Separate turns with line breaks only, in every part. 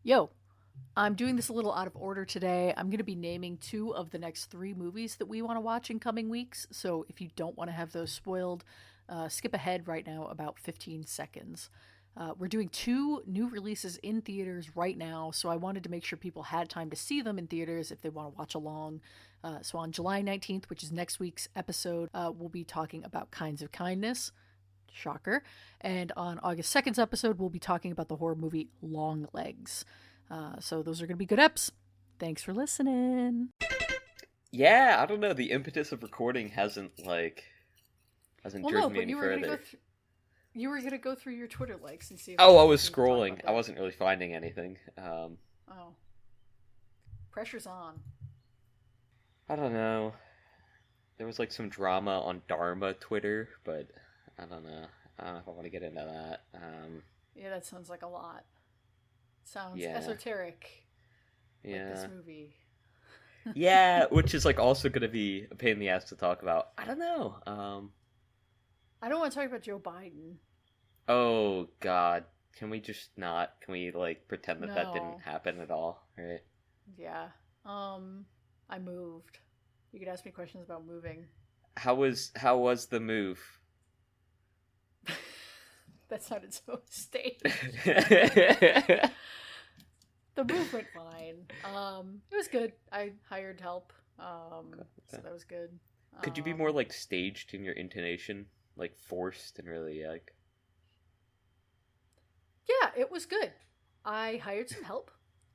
Yo, I'm doing this a little out of order today. I'm going to be naming two of the next three movies that we want to watch in coming weeks. So if you don't want to have those spoiled, skip ahead right now about 15 seconds. We're doing two new releases in theaters right now, so I wanted to make sure people had time to see them in theaters if they want to watch along. So on July 19th, which is next week's episode, we'll be talking about Kinds of Kindness. Shocker. And on August 2nd's episode, we'll be talking about the horror movie Long Legs. So those are going to be good eps. Thanks for listening.
Yeah, I don't know. The impetus of recording hasn't driven me any
you
further.
You were going to go through your Twitter likes and see if
I was scrolling. I wasn't really finding anything.
Pressure's on.
I don't know. There was some drama on Dharma Twitter, but I don't know. I don't know if I want to get into that.
Yeah, that sounds like a lot. Sounds
Yeah.
esoteric.
Yeah.
Like this movie.
Yeah, which is also going to be a pain in the ass to talk about. I don't know.
I don't want to talk about Joe Biden.
Oh God, can we just not? Can we pretend that that
No.
didn't happen at all? Right?
Yeah. I moved. You could ask me questions about moving.
How was the move?
That sounded so staged. The move went fine. It was good. I hired help. So that was good.
Could you be more staged in your intonation, forced and really
Yeah, it was good. I hired some help,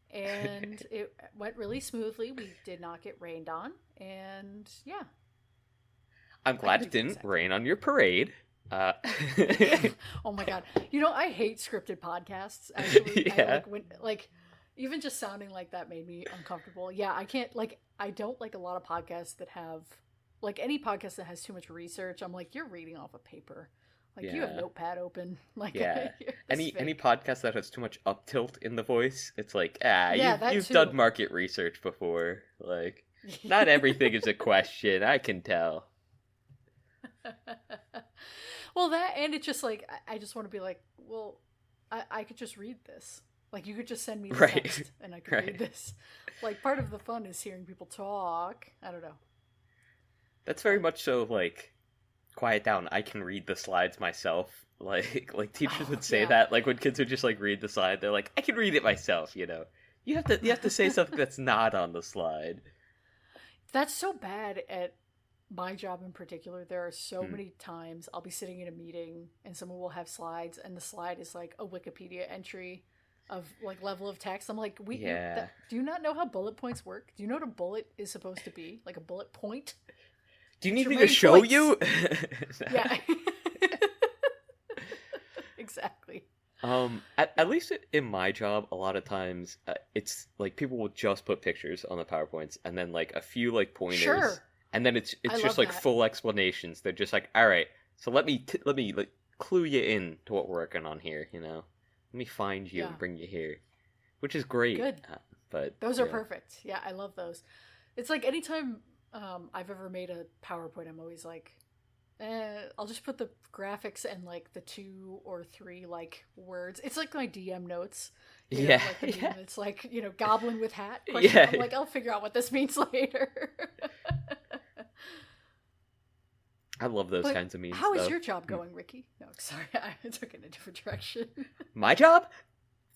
and it went really smoothly. We did not get rained on, and yeah.
I'm glad it didn't rain on your parade.
Oh my god! I hate scripted podcasts. Actually,
Yeah.
Even just sounding like that made me uncomfortable. Yeah, I can't I don't like a lot of podcasts that have any podcast that has too much research. I'm like, you're reading off a paper. You have Notepad open.
Yeah. Any
fake.
podcast that has too much up tilt in the voice, it's you've
too.
done market research before. Not everything is a question. I can tell.
Well, that, and it's just I just want to be well, I could just read this. You could just send me the
Right.
text and I could read this. Part of the fun is hearing people talk. I don't know.
That's very much so quiet down. I can read the slides myself. Teachers would say that. When kids would just read the slide, they're like, I can read it myself. You have to say something that's not on the slide.
That's so bad at my job in particular. There are so many times I'll be sitting in a meeting and someone will have slides and the slide is a Wikipedia entry of level of text. I'm like, do you not know how bullet points work? Do you know what a bullet is supposed to be? A bullet point?
Do you need me to show you?
Yeah. Exactly.
At least in my job, a lot of times it's people will just put pictures on the PowerPoints and then a few pointers. Sure. And then it's just full explanations. They're just all right, so let me clue you in to what we're working on here. Let me find you and bring you here, which is great.
Good.
But
those are perfect. Yeah, I love those. It's anytime I've ever made a PowerPoint, I'm always I'll just put the graphics and the 2 or 3 words. It's my DM notes.
Yeah.
It's goblin with hat. Question.
Yeah.
I'm I'll figure out what this means later.
I love those kinds of memes.
How is your job going, Ricky? No, sorry, I took it in a different direction.
My job?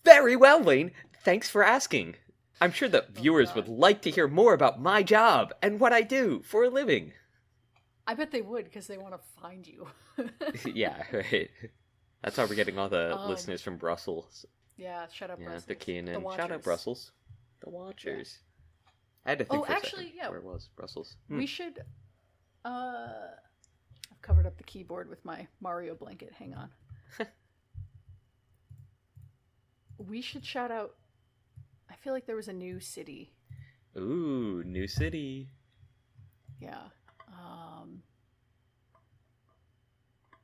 Very well, Lane. Thanks for asking. I'm sure that viewers would like to hear more about my job and what I do for a living.
I bet they would, because they want to find you.
Yeah, right. That's how we're getting all the listeners from Brussels.
Yeah, shut up, Brussels.
They're keying in. Shout out Brussels. The Watchers. Yeah. I had to think for a second where it was. Brussels.
We should... I've covered up the keyboard with my Mario blanket. Hang on. We should shout out... I feel like there was a new city.
Ooh, new city.
Yeah.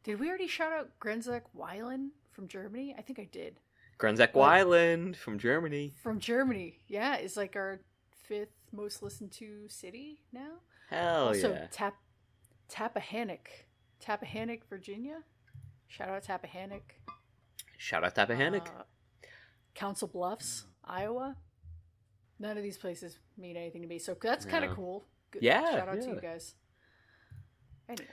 Did we already shout out Grenzach-Weilen from Germany? I think I did.
Grenzach-Weilen from Germany.
From Germany. Yeah, is our 5th most listened to city now.
Hell
also,
yeah.
Tappahannock, Virginia. Shout out Tappahannock.
Shout out Tappahannock.
Council Bluffs. Iowa. None of these places mean anything to me, so that's kind of cool. Good.
Yeah,
shout out to you guys. Anyway,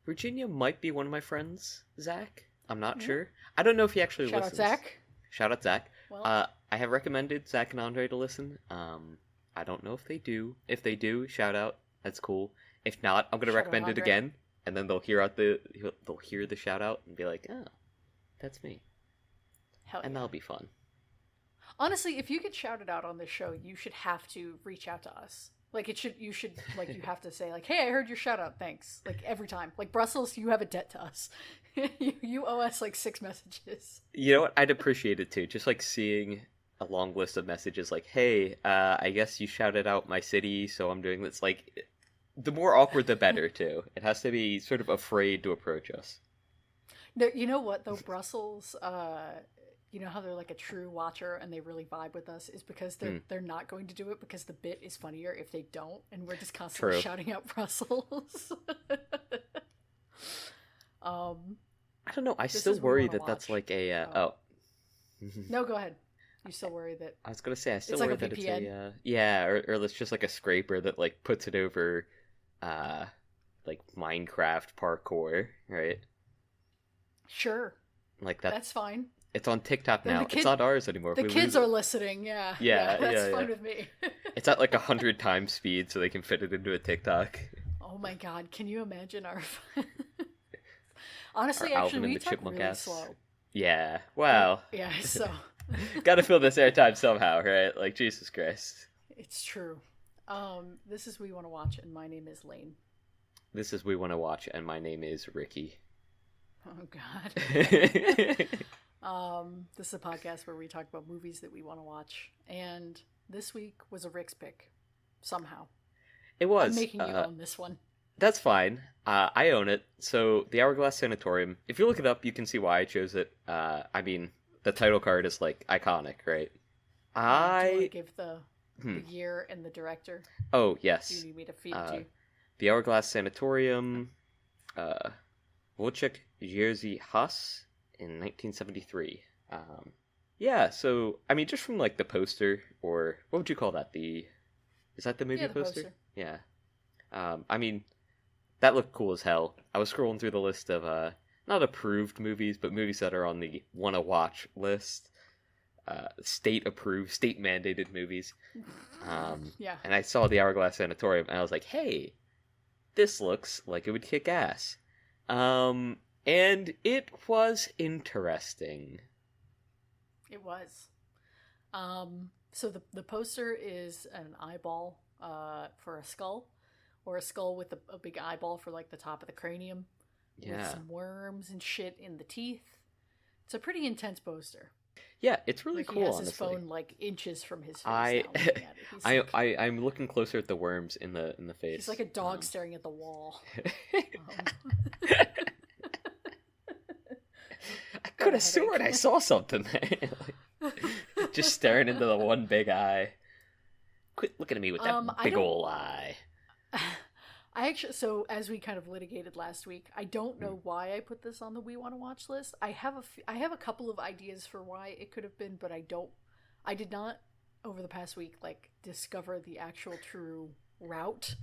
Virginia might be one of my friends, Zach. I'm not sure. I don't know if he actually listens.
Shout out Zach.
Shout out Zach. Well, I have recommended Zach and Andre to listen. I don't know if they do. If they do, shout out. That's cool. If not, I'm gonna recommend it again, and then they'll hear the shout out and be like, "Oh, that's me."
Hell yeah.
And that'll be fun.
Honestly, if you get shouted out on this show, you should have to reach out to us. Like you have to say like, "Hey, I heard your shout out. Thanks." Like every time. Like Brussels, you have a debt to us. you owe us like 6 messages.
You know what? I'd appreciate it too. Just like seeing a long list of messages like, "Hey, I guess you shouted out my city, so I'm doing this." Like, the more awkward, the better too. It has to be sort of afraid to approach us.
No, you know what though, Brussels. You know how they're like a true watcher and they really vibe with us is because they're not going to do it because the bit is funnier if they don't, and we're just constantly shouting out Brussels.
I don't know. I still worry that that's like a
No, go ahead. You still worry that
I was gonna say I still worry that it's a or it's just like a scraper that like puts it over like Minecraft parkour, right?
Sure.
Like that.
That's fine.
It's on TikTok now. It's not ours anymore.
The kids are listening, yeah. Yeah, that's fine with me.
It's at like 100 times speed so they can fit it into a TikTok.
Oh my god, can you imagine our... Honestly,
our
actually, we talk
Chipmunk
really
ass.
slow.
Yeah, well.
Yeah, so...
Gotta fill this airtime somehow, right? Like, Jesus Christ.
It's true. This is We Want to Watch, and my name is Lane.
This is We Want to Watch, and my name is Ricky.
Oh god. This is a podcast where we talk about movies that we want to watch, and this week was a Rick's pick. Somehow.
It was.
I'm making you own this one.
That's fine. I own it. So, the Hourglass Sanatorium. If you look it up, you can see why I chose it. I mean, the title card is, like, iconic, right?
Do you want to give the year and the director?
Oh, yes.
Do you need me to feed it to you?
The Hourglass Sanatorium, Wojciech Jerzy Has in 1973. Yeah, so, I mean, just from, like, the poster, or, what would you call that? Is that the movie poster? Yeah. I mean, that looked cool as hell. I was scrolling through the list of, not approved movies, but movies that are on the wanna watch list. State-approved, state-mandated movies.
Yeah.
And I saw the Hourglass Sanatorium, and I was like, hey, this looks like it would kick ass. And it was interesting.
It was. So the poster is an eyeball for a skull, or a skull with a big eyeball for like the top of the cranium. Yeah. With some worms and shit in the teeth. It's a pretty intense poster.
Yeah, it's really
like
cool.
He has
honestly.
His phone like inches from his face.
I'm looking closer at the worms in the face.
He's like a dog staring at the wall.
I could have sworn I saw something there. Just staring into the one big eye. Quit looking at me with that big ol' eye.
So as we kind of litigated last week, I don't know why I put this on the We Want to Watch list. I have a couple of ideas for why it could have been, but I did not over the past week like discover the actual true route,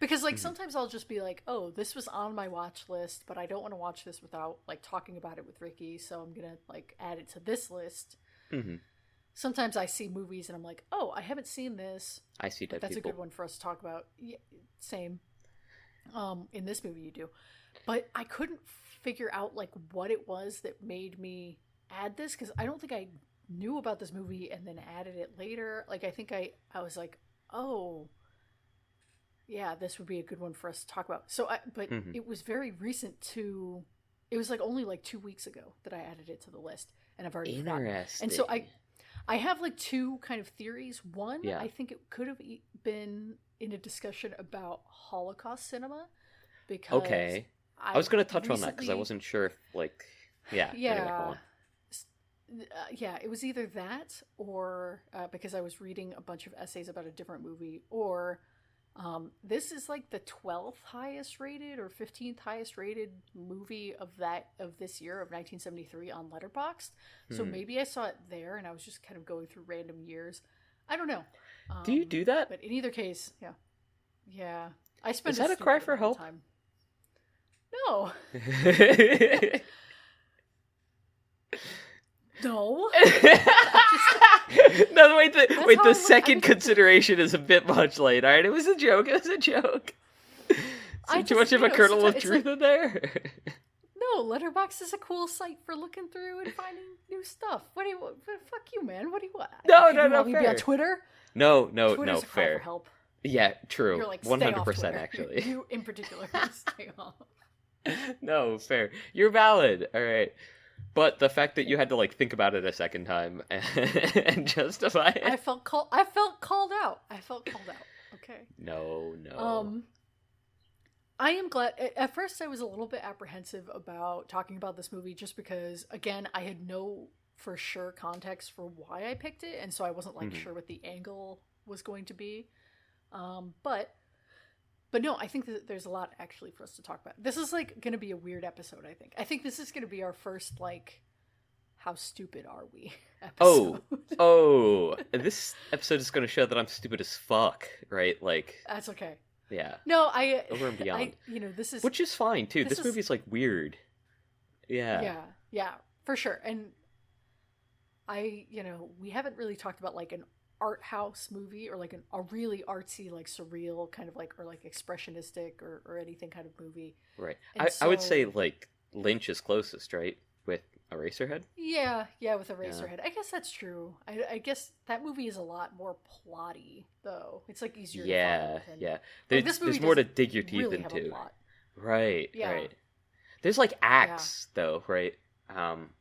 because like sometimes I'll just be like, oh, this was on my watch list, but I don't want to watch this without like talking about it with Ricky, so I'm gonna like add it to this list. Sometimes I see movies and I'm like, oh, I haven't seen this.
I see dead
That's
people.
a good one for us to talk about. Yeah, same. In this movie you do. But I couldn't figure out like what it was that made me add this, because I don't think I knew about this movie and then added it later. Like I think I was like, oh yeah, this would be a good one for us to talk about. So it was very recent it was like only like 2 weeks ago that I added it to the list, and I've already forgotten. And so I have like two kind of theories. One, I think it could have been in a discussion about Holocaust cinema, because
I was going to touch on that because I wasn't sure if like anyway,
it was either that or because I was reading a bunch of essays about a different movie, or This is like the 12th highest rated or 15th highest rated movie of this year of 1973 on Letterboxd. So maybe I saw it there and I was just kind of going through random years. I don't know.
Do you do that?
But in either case, yeah. I spent.
Is that a cry for help?
Time. No. No.
No, wait. The second consideration is a bit much late. All right, it was a joke. Too much of a kernel of truth in there.
No, Letterboxd is a cool site for looking through and finding new stuff. What do you? Fuck you, man. What do you want?
No.
Fair. Be on Twitter.
No.
Twitter's
Fair.
A cry for help.
Yeah, true.
You're like,
100% actually.
You in particular, stay off.
No, fair. You're valid. All right. But the fact that you had to like think about it a second time and justify it.
I felt called out. Okay.
No.
I am glad. At first, I was a little bit apprehensive about talking about this movie just because, again, I had no for sure context for why I picked it, and so I wasn't like sure what the angle was going to be. But no, I think that there's a lot actually for us to talk about. This is like going to be a weird episode, I think this is going to be our first like how stupid are we episode.
Oh, this episode is going to show that I'm stupid as fuck, right? Like
that's okay.
Yeah.
No,
over and beyond.
This is
which is fine too. This movie's like weird. Yeah.
Yeah, for sure. And we haven't really talked about like an art house movie or like a really artsy like surreal kind of like or like expressionistic or anything kind of movie,
right? I would say like Lynch is closest, right, with Eraserhead.
Yeah, with Eraserhead. I guess that's true. I guess that movie is a lot more plotty though. It's like easier to follow than,
there's more to dig your teeth into. Right. There's like acts though, right?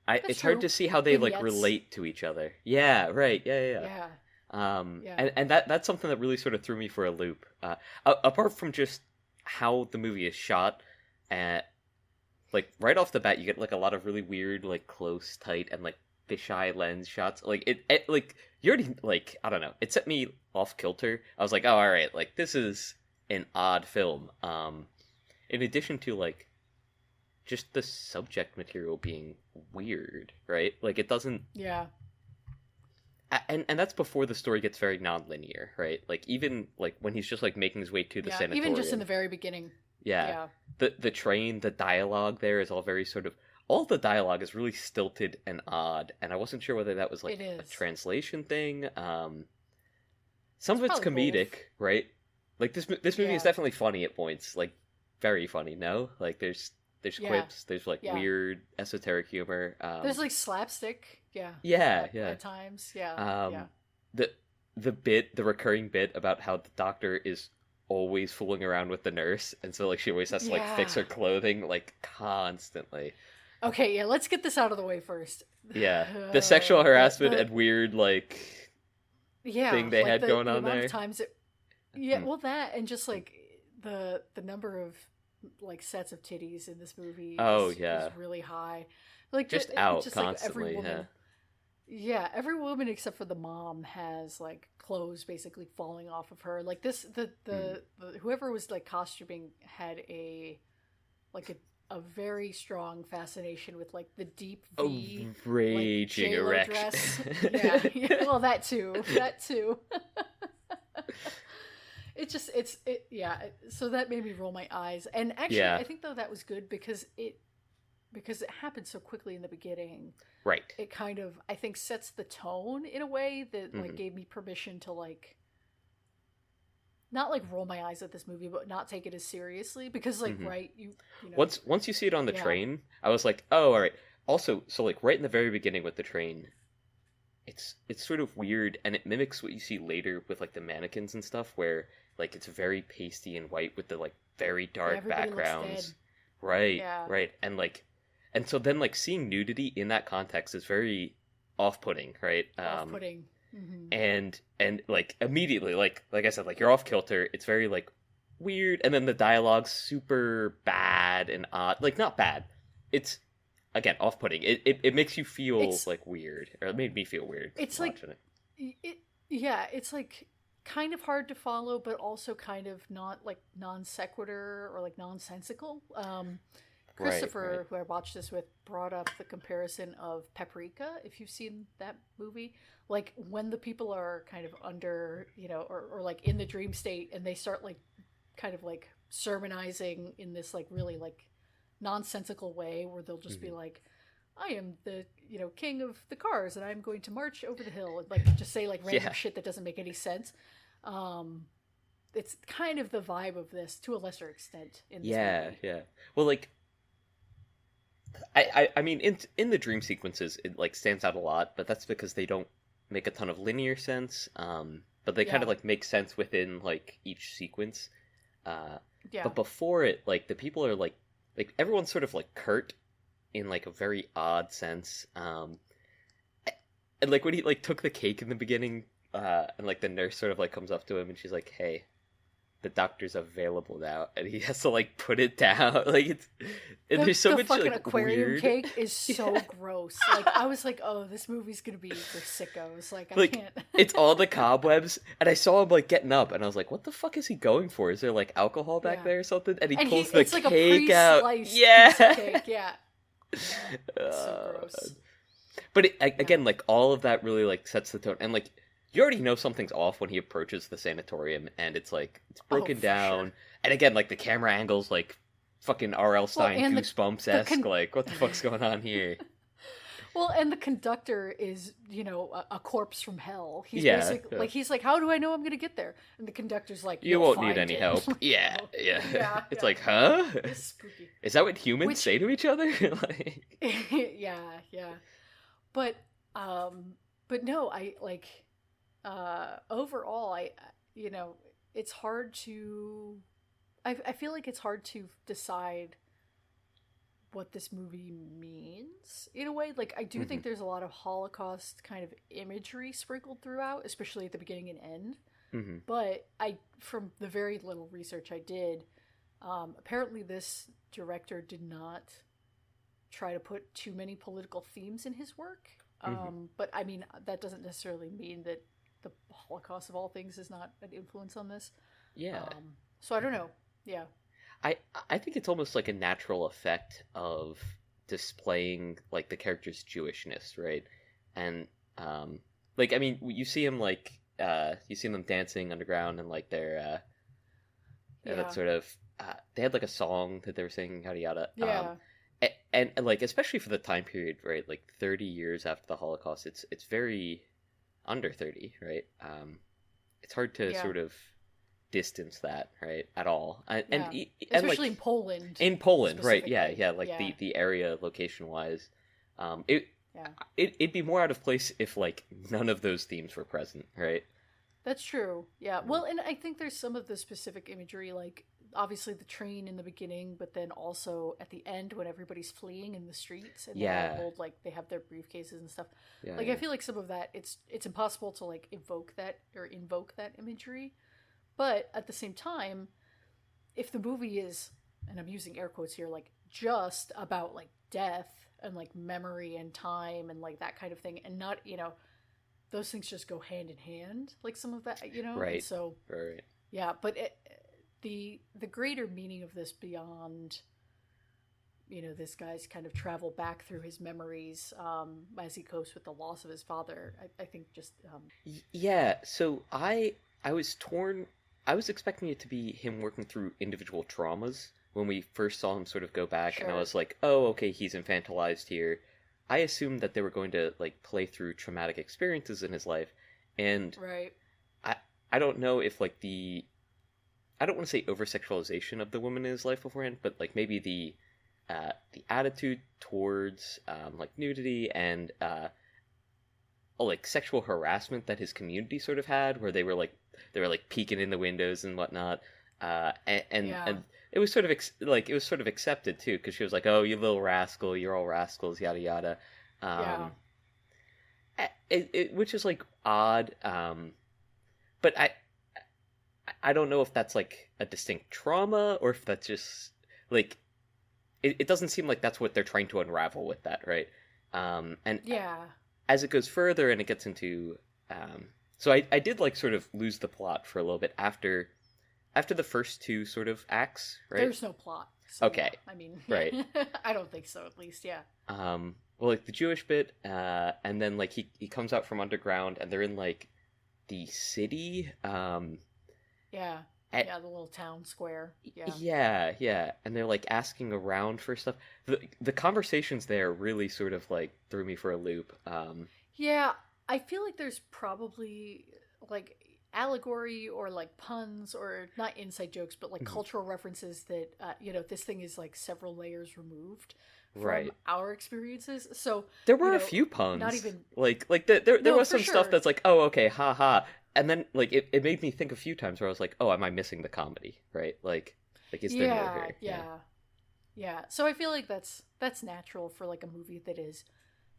It's hard to see how they vignettes. Like relate to each other. Yeah, right. Yeah. And that's something that really sort of threw me for a loop. Apart from just how the movie is shot, like right off the bat, you get like a lot of really weird, like close, tight, and like fisheye lens shots. Like it like you already like I don't know. It set me off kilter. I was like, oh, all right, like this is an odd film. In addition to like just the subject material being weird, right? Like it doesn't.
Yeah.
And that's before the story gets very non-linear, right? Like even like when he's just like making his way to the sanatorium.
Even just in the very beginning.
Yeah. The train, the dialogue there is all very sort of all the dialogue is really stilted and odd, and I wasn't sure whether that was like a translation thing. Some of it's comedic, both. Right? Like this movie is definitely funny at points, like very funny. No, like there's quips, there's like weird esoteric humor.
There's like slapstick. At times,
the recurring bit about how the doctor is always fooling around with the nurse, and so like she always has to like fix her clothing like constantly.
Okay, let's get this out of the way first.
The sexual harassment and weird like thing they had going on there.
Times well, that and just like the number of like sets of titties in this movie is really high. Like
just constantly. Like every woman,
every woman except for the mom has like clothes basically falling off of her. Like this, the whoever was like costuming had a very strong fascination with like the deep V,
raging
like,
erection.
Dress. Well, that too. So that made me roll my eyes. And actually, I think though that was good because it happened so quickly in the beginning.
Right.
It kind of, I think, sets the tone in a way that like gave me permission to like not like roll my eyes at this movie, but not take it as seriously because like you know
once you see it on the train, I was like, oh, all right. Also, so like right in the very beginning with the train, it's sort of weird and it mimics what you see later with like the mannequins and stuff where like it's very pasty and white with the like very dark backgrounds. Right. And so then like seeing nudity in that context is very off-putting, right?
Off-putting.
And like immediately like I said, like you're off kilter. It's very like weird, and then the dialogue's super bad and odd. Like not bad. It's again off-putting. It makes you feel like weird, or it made me feel weird.
It's like
it.
It's like kind of hard to follow, but also kind of not like non sequitur or like nonsensical. Christopher, who I watched this with, brought up the comparison of Paprika, if you've seen that movie. Like when the people are kind of under, or like in the dream state and they start like kind of like sermonizing in this like really like nonsensical way where they'll just be like, I am the, king of the cars and I'm going to march over the hill and like just say like random shit that doesn't make any sense. It's kind of the vibe of this to a lesser extent in this movie.
Yeah. Well, like, I mean, in the dream sequences, it like stands out a lot, but that's because they don't make a ton of linear sense. But they kind of like make sense within like each sequence. But before it, like the people are like everyone's sort of like curt in like a very odd sense. And like when he like took the cake in the beginning, and like the nurse sort of like comes up to him and she's like, "Hey, the doctor's available now," and he has to like put it down. Like there's so much
fucking
like
aquarium
weird...
cake is so gross. Like I was like, oh, this movie's gonna be for sickos. Like I can't.
It's all the cobwebs, and I saw him like getting up, and I was like, what the fuck is he going for? Is there like alcohol back there or something? And he pulls the cake out. Yeah,
piece of cake. Yeah. It's so gross.
But again, like all of that really like sets the tone, and like. You already know something's off when he approaches the sanatorium, and it's like it's broken down. Sure. And again, like the camera angles, like fucking R.L. Stein Goosebumps-esque. Like, what the fuck's going on here?
Well, and the conductor is, a corpse from hell. He's basically like, he's like, how do I know I'm going to get there? And the conduc's like,
you won't need any help. Yeah. It's like, huh?
It's spooky.
Is that what humans say to each other? Like...
yeah. But no, I like. Overall, it's hard to. I feel like it's hard to decide what this movie means in a way. Like, I do think there's a lot of Holocaust kind of imagery sprinkled throughout, especially at the beginning and end. But from the very little research I did, apparently this director did not try to put too many political themes in his work. But I mean, that doesn't necessarily mean that the Holocaust of all things is not an influence on this.
Yeah.
So I don't know. Yeah.
I think it's almost like a natural effect of displaying like the character's Jewishness, right? And like I mean, you see him like you see them dancing underground and like they're that sort of they had like a song that they were singing, yada yada.
Yeah.
And like especially for the time period, right? Like 30 years after the Holocaust, it's very under 30, right? It's hard to sort of distance that, right, at all. And
especially
like,
in Poland.
In Poland, right? Yeah. Like the area location wise, it'd be more out of place if like none of those themes were present, right?
That's true. Yeah. Well, and I think there's some of the specific imagery, like obviously the train in the beginning, but then also at the end when everybody's fleeing in the streets and they all hold like they have their briefcases and stuff. I feel like some of that it's impossible to like invoke that imagery, but at the same time, if the movie is, and I'm using air quotes here, like just about like death and like memory and time and like that kind of thing, and not those things just go hand in hand, like some of that,
right?
And so
right,
yeah, but the greater meaning of this beyond this guy's kind of travel back through his memories as he copes with the loss of his father, I think just
so I was torn. I was expecting it to be him working through individual traumas when we first saw him sort of go back, and I was like, oh, okay, he's infantilized here. I assumed that they were going to like play through traumatic experiences in his life, and
right.
I don't know if like I don't want to say over-sexualization of the woman in his life beforehand, but like maybe the attitude towards like nudity and like sexual harassment that his community sort of had, where they were like peeking in the windows and whatnot, and it was sort of it was sort of accepted too, because she was like, oh, you little rascal, you're all rascals, yada yada, which is like odd, but I don't know if that's like a distinct trauma or if that's just like it doesn't seem like that's what they're trying to unravel with that, right? And as it goes further and it gets into So I did like sort of lose the plot for a little bit after the first two sort of acts, right?
There's no plot. So,
okay.
Yeah, I mean,
right.
I don't think so, at least, yeah.
Well, like the Jewish bit, and then like he comes out from underground, and they're in like the city.
Yeah. The little town square.
Yeah, and they're like asking around for stuff. The conversations there really sort of like threw me for a loop.
Yeah, I feel like there's probably like allegory or like puns or not inside jokes, but like cultural references that this thing is like several layers removed from our experiences. So
there were a few puns. Not even like there was some stuff that's like, oh, okay, haha. And then, like, it made me think a few times where I was like, oh, am I missing the comedy, right? Like is there more here?
Yeah. So I feel like that's natural for, like, a movie that is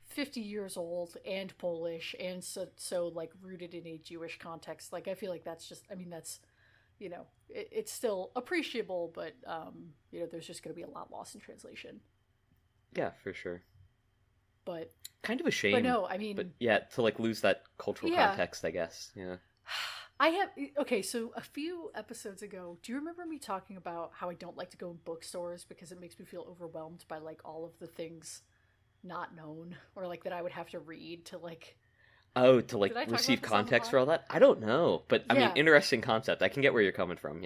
50 years old and Polish and so like, rooted in a Jewish context. Like, I feel like that's just, I mean, that's, it's still appreciable, but, there's just going to be a lot lost in translation.
Yeah, for sure.
But
kind of a shame.
But no, I mean,
but yeah, to like lose that cultural context, I guess. Yeah.
So a few episodes ago, do you remember me talking about how I don't like to go in bookstores because it makes me feel overwhelmed by like all of the things not known or like that I would have to read to like
receive context for all that? I don't know, but I mean, interesting concept. I can get where you're coming from.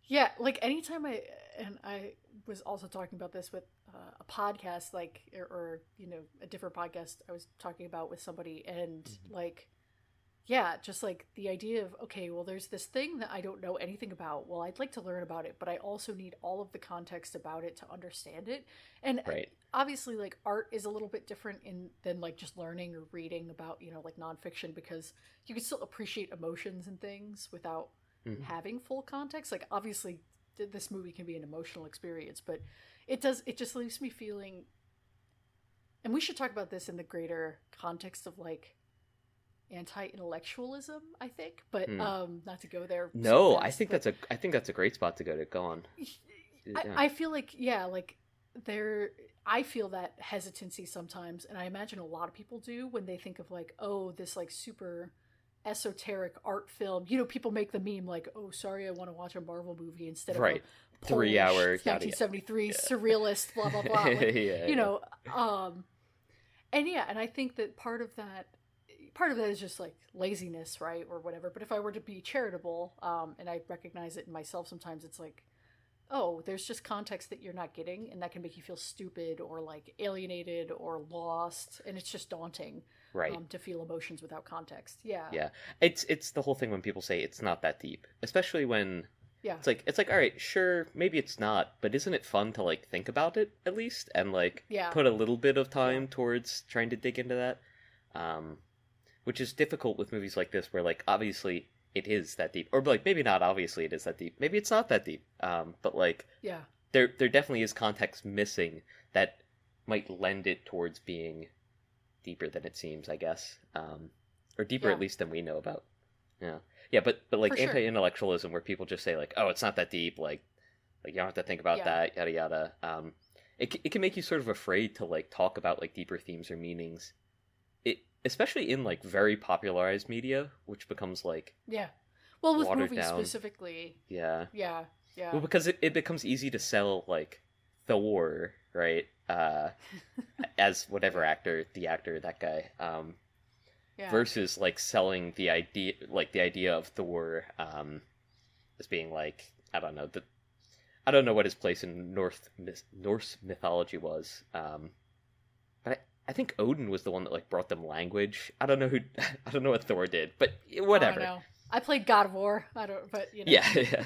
Yeah, like anytime I was also talking about this with a podcast, like, or a different podcast I was talking about with somebody, and like, yeah, just like the idea of, okay, well, there's this thing that I don't know anything about. Well, I'd like to learn about it, but I also need all of the context about it to understand it. And obviously, like, art is a little bit different than like just learning or reading about, like nonfiction, because you can still appreciate emotions and things without having full context. Like, obviously this movie can be an emotional experience, but it just leaves me feeling, and we should talk about this in the greater context of like anti-intellectualism, I think, but not to go there.
No, so fast, I think that's a great spot to go to. Go on.
I feel like, I feel that hesitancy sometimes, and I imagine a lot of people do when they think of like, oh, this like super esoteric art film. People make the meme like, oh, sorry, I want to watch a Marvel movie instead of a
3 hour
1973 surrealist blah blah blah. Like, and I think that part of that is just like laziness, right, or whatever. But if I were to be charitable, and I recognize it in myself sometimes, it's like, oh, there's just context that you're not getting, and that can make you feel stupid or like alienated or lost, and it's just daunting. To feel emotions without context. Yeah.
It's the whole thing when people say it's not that deep, especially when it's like all right, sure, maybe it's not, but isn't it fun to like think about it at least and like put a little bit of time towards trying to dig into that, which is difficult with movies like this where like obviously it is that deep, or like maybe not obviously it is that deep, maybe it's not that deep, but like there definitely is context missing that might lend it towards being deeper than it seems, I guess, or deeper at least than we know about. But like anti-intellectualism, where people just say like, oh, it's not that deep, like you don't have to think about that, yada yada. It can make you sort of afraid to like talk about like deeper themes or meanings. It especially in like very popularized media, which becomes like
well, with movies down. Specifically,
well, because it becomes easy to sell like Thor, right? As whatever the actor, that guy, versus like selling the idea of Thor, as being like, I don't know what his place in Norse mythology was, but I think Odin was the one that like brought them language. I don't know what Thor did, but whatever.
I played God of War.
Yeah.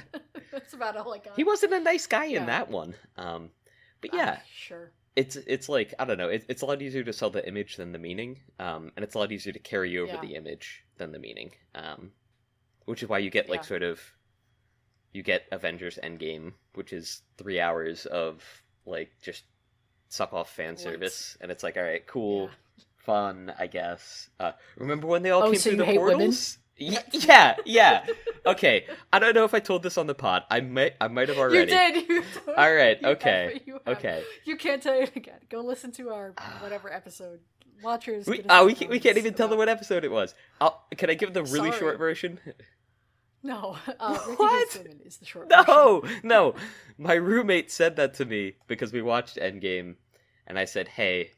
That's about all I got.
He wasn't a nice guy in that one. But yeah,
sure.
It's like, I don't know, it's a lot easier to sell the image than the meaning, and it's a lot easier to carry over the image than the meaning, which is why you get like you get Avengers Endgame, which is 3 hours of like just suck off fan service, and it's like, all right, cool, fun, I guess. Remember when they all came through the portals? Yeah. Okay, I don't know if I told this on the pod. I might have already.
You did.
All right. Okay. Okay.
You can't tell it again. Go listen to our whatever episode watchers.
We can't even tell them what episode it was. Can I give the really short version?
No, Ricky Hates Women is the short
version. No. My roommate said that to me because we watched Endgame, and I said, "Hey,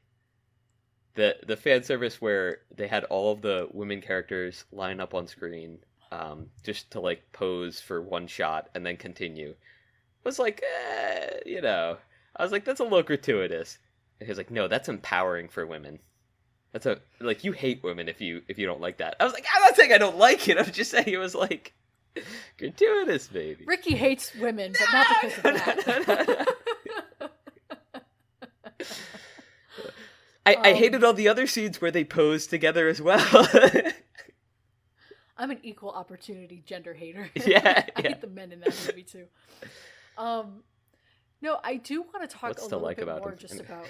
the fan service where they had all of the women characters line up on screen, just to like pose for one shot and then continue, was like, you know." I was like, "That's a little gratuitous." And he was like, "No, that's empowering for women. That's you hate women if you don't like that." I was like, "I'm not saying I don't like it. I'm just saying it was like gratuitous, baby."
Ricky hates women, but not because of that.
I hated all the other scenes where they posed together as well.
I'm an equal opportunity gender hater.
Yeah,
I hate the men in that movie too. No, I do want to talk a little bit more just about.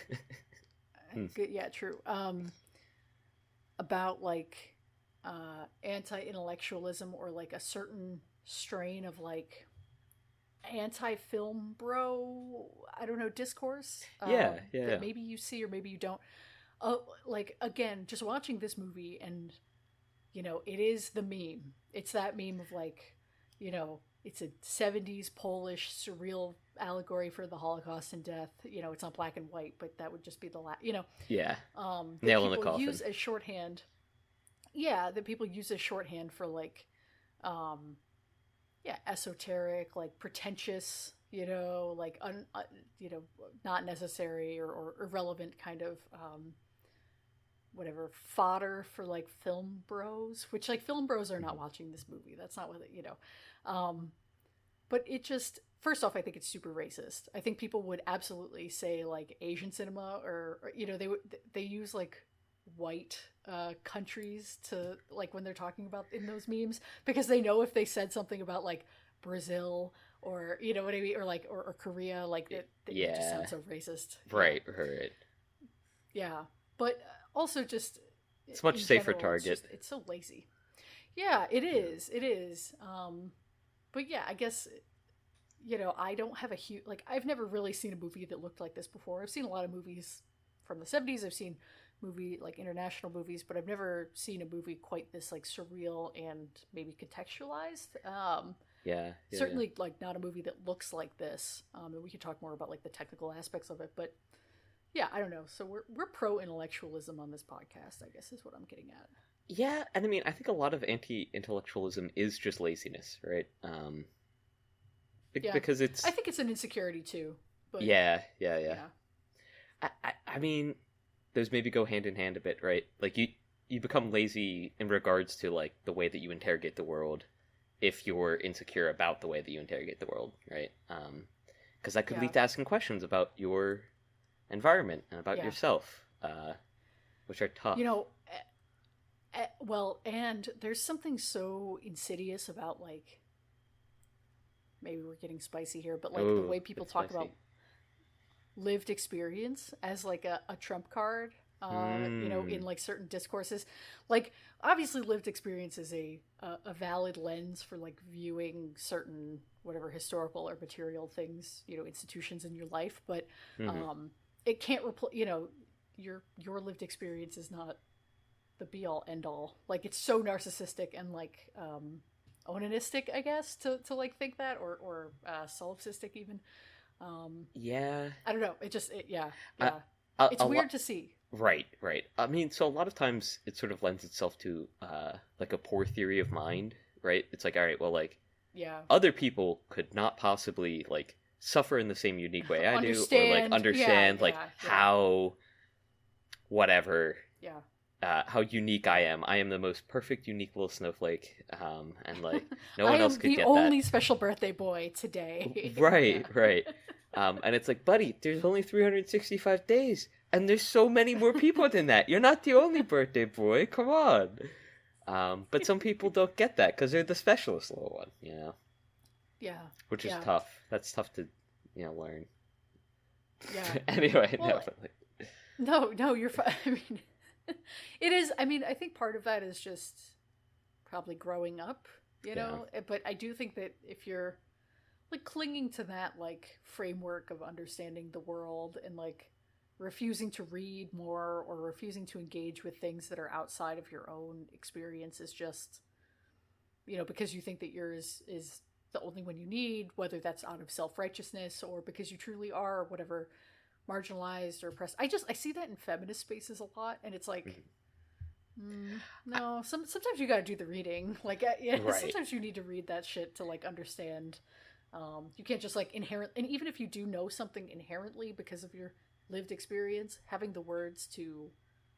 Yeah, true. About like anti-intellectualism, or like a certain strain of like anti-film bro, I don't know, discourse.
Yeah.
That maybe you see or maybe you don't. Like, again, just watching this movie, and you know, it is the meme. It's that meme of like, you know, it's a 70s Polish surreal allegory for the Holocaust and death. You know, it's not black and white, but that would just be the you know.
Yeah. Nail in the coffin.
Use as shorthand. Yeah, that people use as shorthand for like, esoteric, like pretentious, you know, like you know, not necessary or irrelevant kind of whatever fodder for like film bros, which like film bros are not watching this movie. That's not what you know. But it just, first off, I think it's super racist. I think people would absolutely say like Asian cinema, or you know, they use like white countries to like when they're talking about in those memes, because they know if they said something about like Brazil or, you know what I mean, or like or Korea, like it just sounds so racist.
Right.
Yeah, but also just
it's much safer target.
It's so lazy. Yeah, it is. It is. But yeah, I guess, you know, I don't have a huge, like, I've never really seen a movie that looked like this before. I've seen a lot of movies from the 70s. I've seen international movies, but I've never seen a movie quite this like surreal and maybe contextualized. Certainly like not a movie that looks like this. And we could talk more about like the technical aspects of it, but yeah, I don't know. So we're pro intellectualism on this podcast, I guess is what I'm getting at.
Yeah, and I mean, I think a lot of anti-intellectualism is just laziness, right? Because it's...
I think it's an insecurity, too. But...
Yeah. I mean, those maybe go hand in hand a bit, right? Like, you become lazy in regards to, like, the way that you interrogate the world if you're insecure about the way that you interrogate the world, right? Because that could lead to asking questions about your environment and about yourself, which are tough.
You know... Well, and there's something so insidious about, like, maybe we're getting spicy here, but like the way people talk about lived experience as like a trump card, you know, in like certain discourses. Like, obviously lived experience is a valid lens for like viewing certain whatever historical or material things, you know, institutions in your life, but it can't you know, your lived experience is not the be all end all. Like, it's so narcissistic and like onanistic, I guess, to like think that, or solipsistic even. I don't know. It's weird to see.
Right. I mean, so a lot of times it sort of lends itself to like a poor theory of mind, right? It's like, all right, well, like, other people could not possibly like suffer in the same unique way I do, or like understand how whatever.
Yeah.
How unique I am. I am the most perfect, unique little snowflake, and like no one else could get that.
I am the only special birthday boy today.
Right. And it's like, buddy, there's only 365 days, and there's so many more people than that. You're not the only birthday boy. Come on. But some people don't get that because they're the specialist little one, you know.
Yeah.
Which is tough. That's tough to, you know, learn.
Yeah.
Anyway,
no, you're fine. I mean. It is. I mean, I think part of that is just probably growing up, you know. But I do think that if you're like clinging to that like framework of understanding the world and like refusing to read more or refusing to engage with things that are outside of your own experience is just, because you think that yours is the only one you need, whether that's out of self-righteousness or because you truly are, whatever, marginalized or oppressed. I see that in feminist spaces a lot, and it's like, no, sometimes you gotta do the reading. Like, right. Sometimes you need to read that shit to, like, understand. You can't just, like, and even if you do know something inherently because of your lived experience, having the words to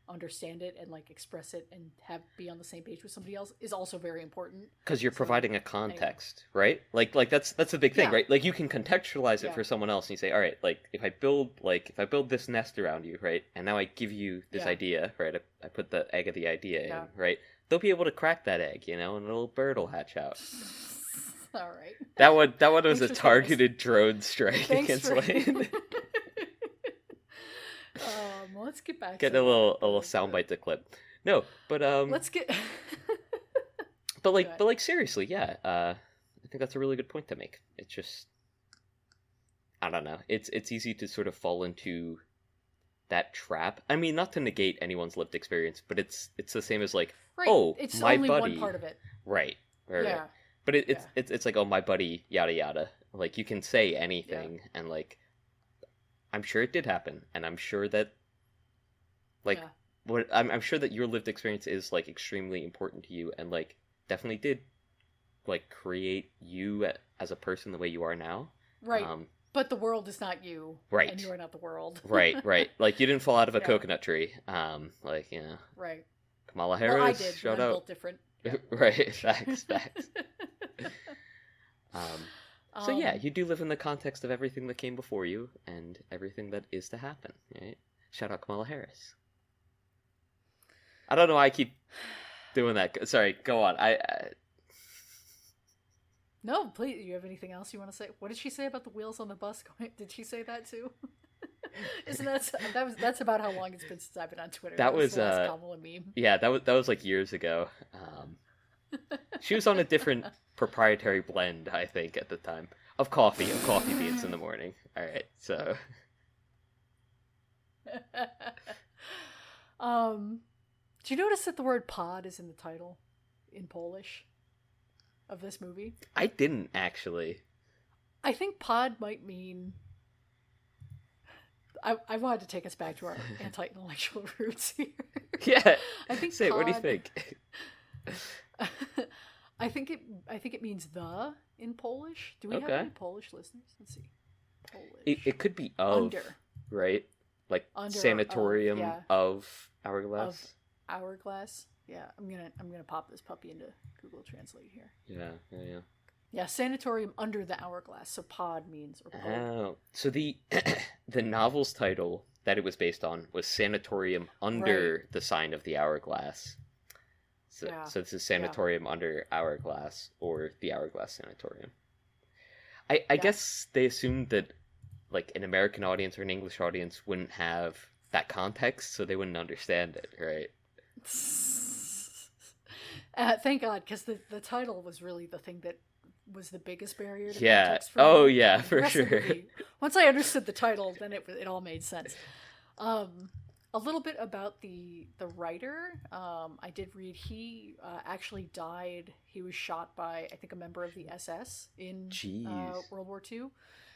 understand it and, like, express it and be on the same page with somebody else is also very important,
because you're providing a context, right? Like that's a big thing, right? Like, you can contextualize it for someone else, and you say, all right, like, if I build this nest around you, right, and now I give you this idea, right, I put the egg of the idea in, right, they'll be able to crack that egg, and a little bird will hatch out.
All right,
that one was a targeted drone strike against Wayne.
Let's get back.
Get a little soundbite to clip. No, but
let's get.
but seriously, yeah. I think that's a really good point to make. It's just, I don't know. It's easy to sort of fall into that trap. I mean, not to negate anyone's lived experience, but it's the same as, like,
right.
Oh,
it's
my
only
buddy.
One part of it.
Right. Right. But it's like, oh, my buddy, yada yada. Like, you can say anything, and, like, I'm sure it did happen, and I'm sure that, like, I'm sure that your lived experience is, like, extremely important to you, and, like, definitely did, like, create you as a person the way you are now.
Right. But the world is not you.
Right.
And you are not the world.
Right. Like, you didn't fall out of a coconut tree.
Right.
Kamala Harris.
Well, I did.
Shout
out.
Built
different.
Yeah. Right. Facts. So yeah, you do live in the context of everything that came before you and everything that is to happen, right? Shout out Kamala Harris. I don't know why I keep doing that. Sorry, go on.
No, please. Do you have anything else you want to say? What did she say about the wheels on the bus going? Did she say that too? Isn't that's about how long it's been since I've been on Twitter?
That was
the last Kamala meme.
Yeah, that was like years ago. She was on a different proprietary blend, I think, at the time, of coffee beans in the morning. All right, so.
Do you notice that the word pod is in the title in Polish of this movie?
I didn't, actually.
I think pod might mean. I wanted to take us back to our anti-intellectual roots here.
Yeah,
I think.
Say, what do you think?
I think it means the in Polish. Do we have any Polish listeners? Let's see. Polish.
It could be of,
under,
right? Like under sanatorium of Hourglass.
Of Hourglass. Yeah, I'm gonna pop this puppy into Google Translate here.
Yeah.
Yeah, sanatorium under the Hourglass. So pod means or pod.
Oh, so the novel's title that it was based on was Sanatorium Under the Sign of the Hourglass. So this is Sanatorium Under Hourglass, or the Hourglass Sanatorium. I guess they assumed that, like, an American audience or an English audience wouldn't have that context, so they wouldn't understand it, right?
Thank God, because the title was really the thing that was the biggest barrier to context for
me.
Yeah,
for sure.
Once I understood the title, then it all made sense. A little bit about the writer. I did read he actually died. He was shot by, I think, a member of the SS in World War II.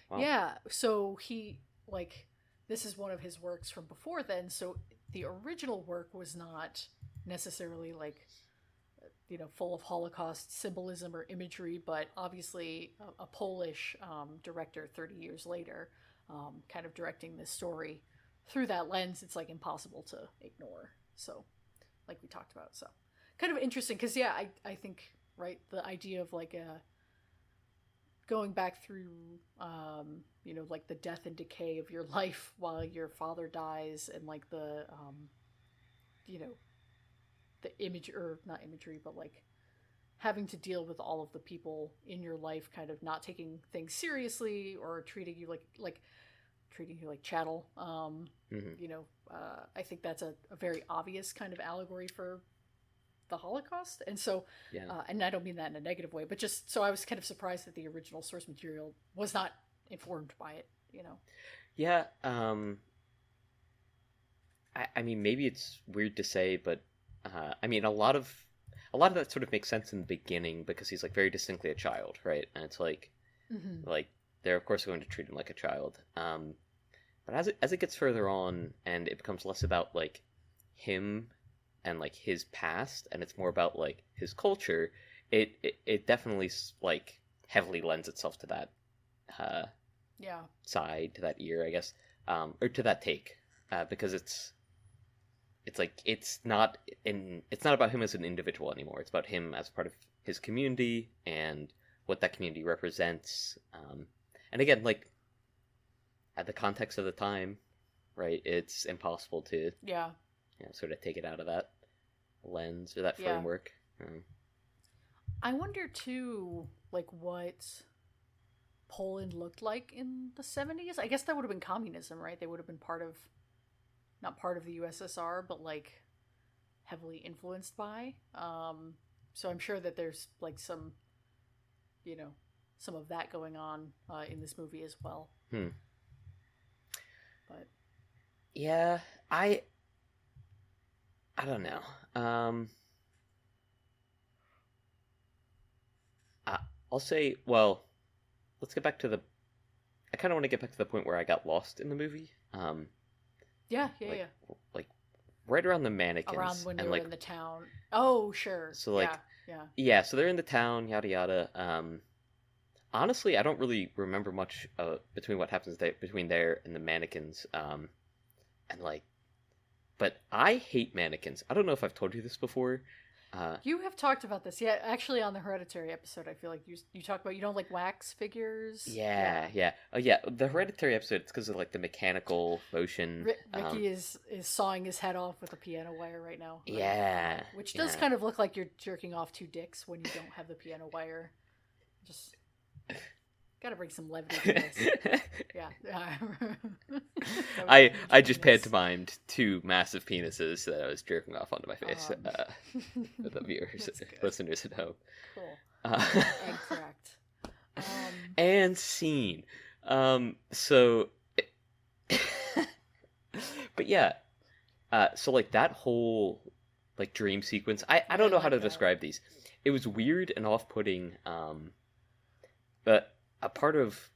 Wow. Yeah, so he, like, this is one of his works from before then. So the original work was not necessarily, like, full of Holocaust symbolism or imagery, but obviously a Polish director 30 years later, kind of directing this story through that lens, it's, like, impossible to ignore. So, like we talked about, so kind of interesting because I think, right, the idea of, like, going back through like the death and decay of your life while your father dies, and, like, the the image, or not imagery, but, like, having to deal with all of the people in your life kind of not taking things seriously or treating you like chattel. I think that's a very obvious kind of allegory for the Holocaust. And so, and I don't mean that in a negative way, but just, so I was kind of surprised that the original source material was not informed by it,
Yeah. I mean, maybe it's weird to say, but I mean, a lot of that sort of makes sense in the beginning because he's like very distinctly a child, right? And it's like they're of course going to treat him like a child. But as it gets further on and it becomes less about like him and like his past, and it's more about like his culture, it definitely like heavily lends itself to that side, to that ear, I guess, or to that take, because it's like it's not about him as an individual anymore. It's about him as part of his community and what that community represents. And again, like at the context of the time, right? It's impossible to sort of take it out of that lens or that framework.
I wonder too, like what Poland looked like in the 70s. I guess that would have been communism, right? They would have been not part of the USSR, but like heavily influenced by. So I'm sure that there's like some of that going on in this movie as well. But
yeah, I don't know. I'll say, well, let's get back to I kind of want to get back to the point where I got lost in the movie. Like right around the mannequins.
Around when
and
they were
like
in the town. Oh, sure.
So like yeah, so they're in the town, yada yada. Honestly, I don't really remember much between what happens between there and the mannequins. And like, but I hate mannequins. I don't know if I've told you this before.
You have talked about this, actually on the Hereditary episode. I feel like you talk about you don't like wax figures.
Yeah. The Hereditary episode, it's because of like the mechanical motion.
Ricky is sawing his head off with a piano wire right now. Right?
Yeah,
which does kind of look like you're jerking off two dicks when you don't have the piano wire. Just gotta bring some levity to this.
I just pantomimed two massive penises that I was jerking off onto my face for the viewers, listeners at home.
Cool. And correct.
And scene. So, but yeah. So like that whole like dream sequence, I don't know how to describe these. It was weird and off-putting. But a part of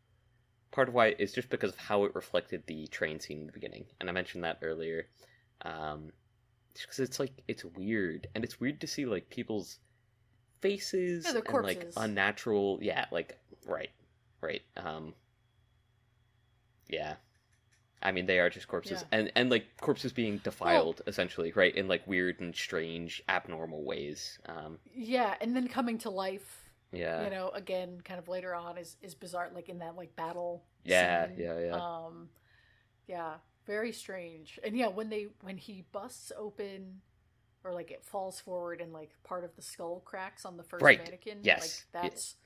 why is just because of how it reflected the train scene in the beginning, and I mentioned that earlier. Just because it's like it's weird, and it's weird to see like people's faces and like unnatural. Yeah, like right. Yeah, I mean they are just corpses, and like corpses being defiled essentially, right, in like weird and strange, abnormal ways.
And then coming to life.
Yeah.
Again, kind of later on is bizarre, like in that like battle
scene.
Yeah. Very strange. And when he busts open or like it falls forward and like part of the skull cracks on the first mannequin.
Yes.
Like that's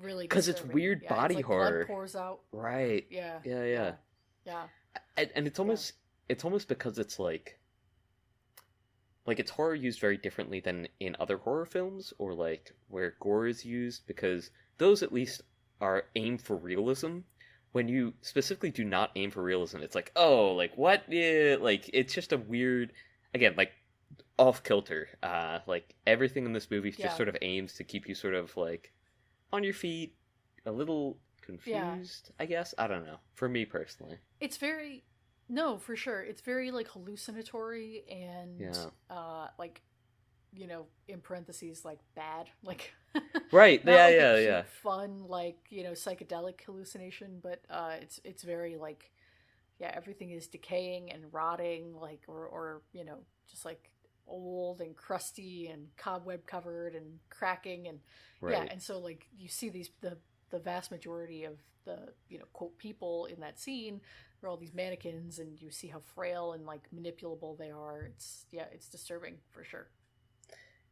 really
because it's weird body
it's like
horror.
Blood pours out.
Right.
Yeah.
And it's almost because it's like it's horror used very differently than in other horror films, or like where gore is used, because those at least are aimed for realism. When you specifically do not aim for realism, it's like, oh, like what? Yeah, like it's just a weird, again, like off kilter. Like everything in this movie just sort of aims to keep you sort of like on your feet, a little confused. I guess, I don't know. For me personally,
it's very. No, for sure. It's very like hallucinatory and like in parentheses like bad, like
right.
Not like a cute, fun, like psychedelic hallucination, but it's very like everything is decaying and rotting, like or just like old and crusty and cobweb covered and cracking and and so like you see the vast majority of the quote people in that scene are all these mannequins, and you see how frail and like manipulable they are. It's disturbing for sure.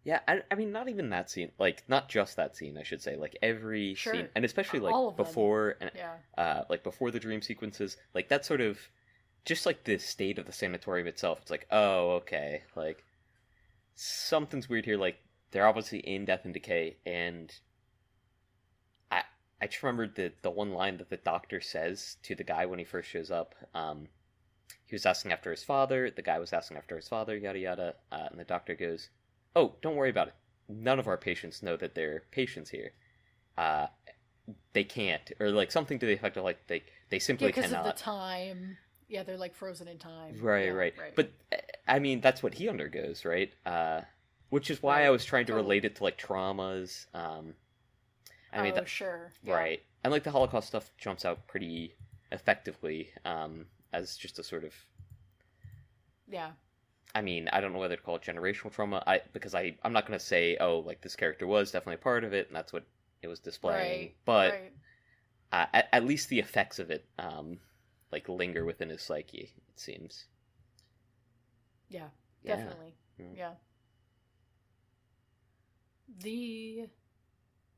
Yeah, I mean, not even that scene, like not just that scene, I should say, like every scene, and especially like before and like before the dream sequences, like that sort of just like the state of the sanatorium itself. It's like, oh, okay, like something's weird here. Like they're obviously in death and decay, and I just remembered the one line that the doctor says to the guy when he first shows up. he was asking after his father. The guy was asking after his father, yada yada. And the doctor goes, "Oh, don't worry about it. None of our patients know that they're patients here. They can't," or like something to the effect of like they simply cannot.
Because of the time. Yeah, they're like frozen in time.
Right,
yeah,
right. But I mean, that's what he undergoes, right? Which is why I was trying to relate it to like traumas. I mean,
sure.
Yeah. Right. And like the Holocaust stuff jumps out pretty effectively as just a sort of.
Yeah.
I mean, I don't know whether to call it generational trauma. Because I'm not going to say, oh, like this character was definitely a part of it, and that's what it was displaying.
Right.
But at least the effects of it, like linger within his psyche. It seems.
Yeah. Definitely. Yeah.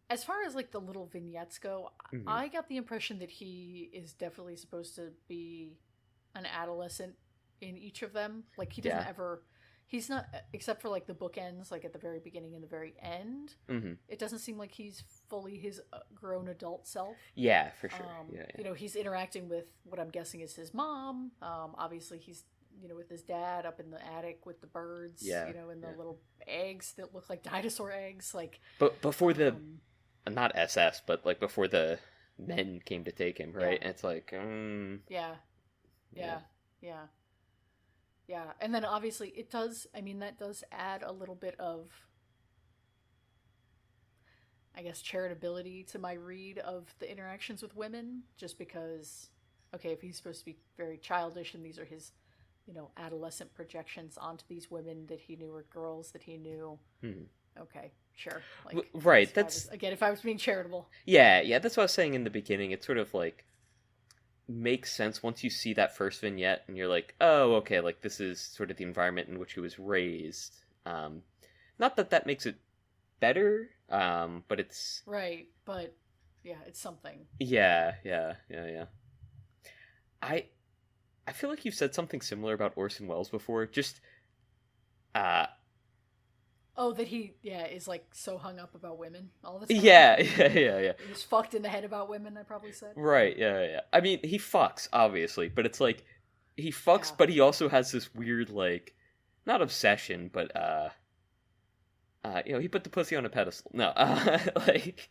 As far as like the little vignettes go, I got the impression that he is definitely supposed to be an adolescent in each of them. Like he doesn't he's not, except for like the bookends, like at the very beginning and the very end. It doesn't seem like he's fully his grown adult self.
Yeah, for sure.
You know, he's interacting with what I'm guessing is his mom. Obviously he's, you know, with his dad up in the attic with the birds, you know, and the little eggs that look like dinosaur eggs. Like,
but before the, not SS, but like before the men came to take him, right? And it's like,
yeah. And then obviously it does, I mean, that does add a little bit of, I guess, charitability to my read of the interactions with women, just because, okay, if he's supposed to be very childish and these are his, you know, adolescent projections onto these women that he knew were girls that he knew. Okay, sure. Like,
right.
If I was being charitable.
Yeah. That's what I was saying in the beginning. It's sort of like makes sense once you see that first vignette and you're like, oh, okay, like this is sort of the environment in which he was raised. Not that makes it better, but it's
right. But yeah, it's something.
Yeah. I feel like you've said something similar about Orson Welles before. Just,
that he, is like so hung up about women all the time.
Yeah.
He's fucked in the head about women, I probably said.
Right, yeah. I mean, he fucks, obviously, but it's like, he fucks, but he also has this weird, like, not obsession, but, you know, he put the pussy on a pedestal. No, like...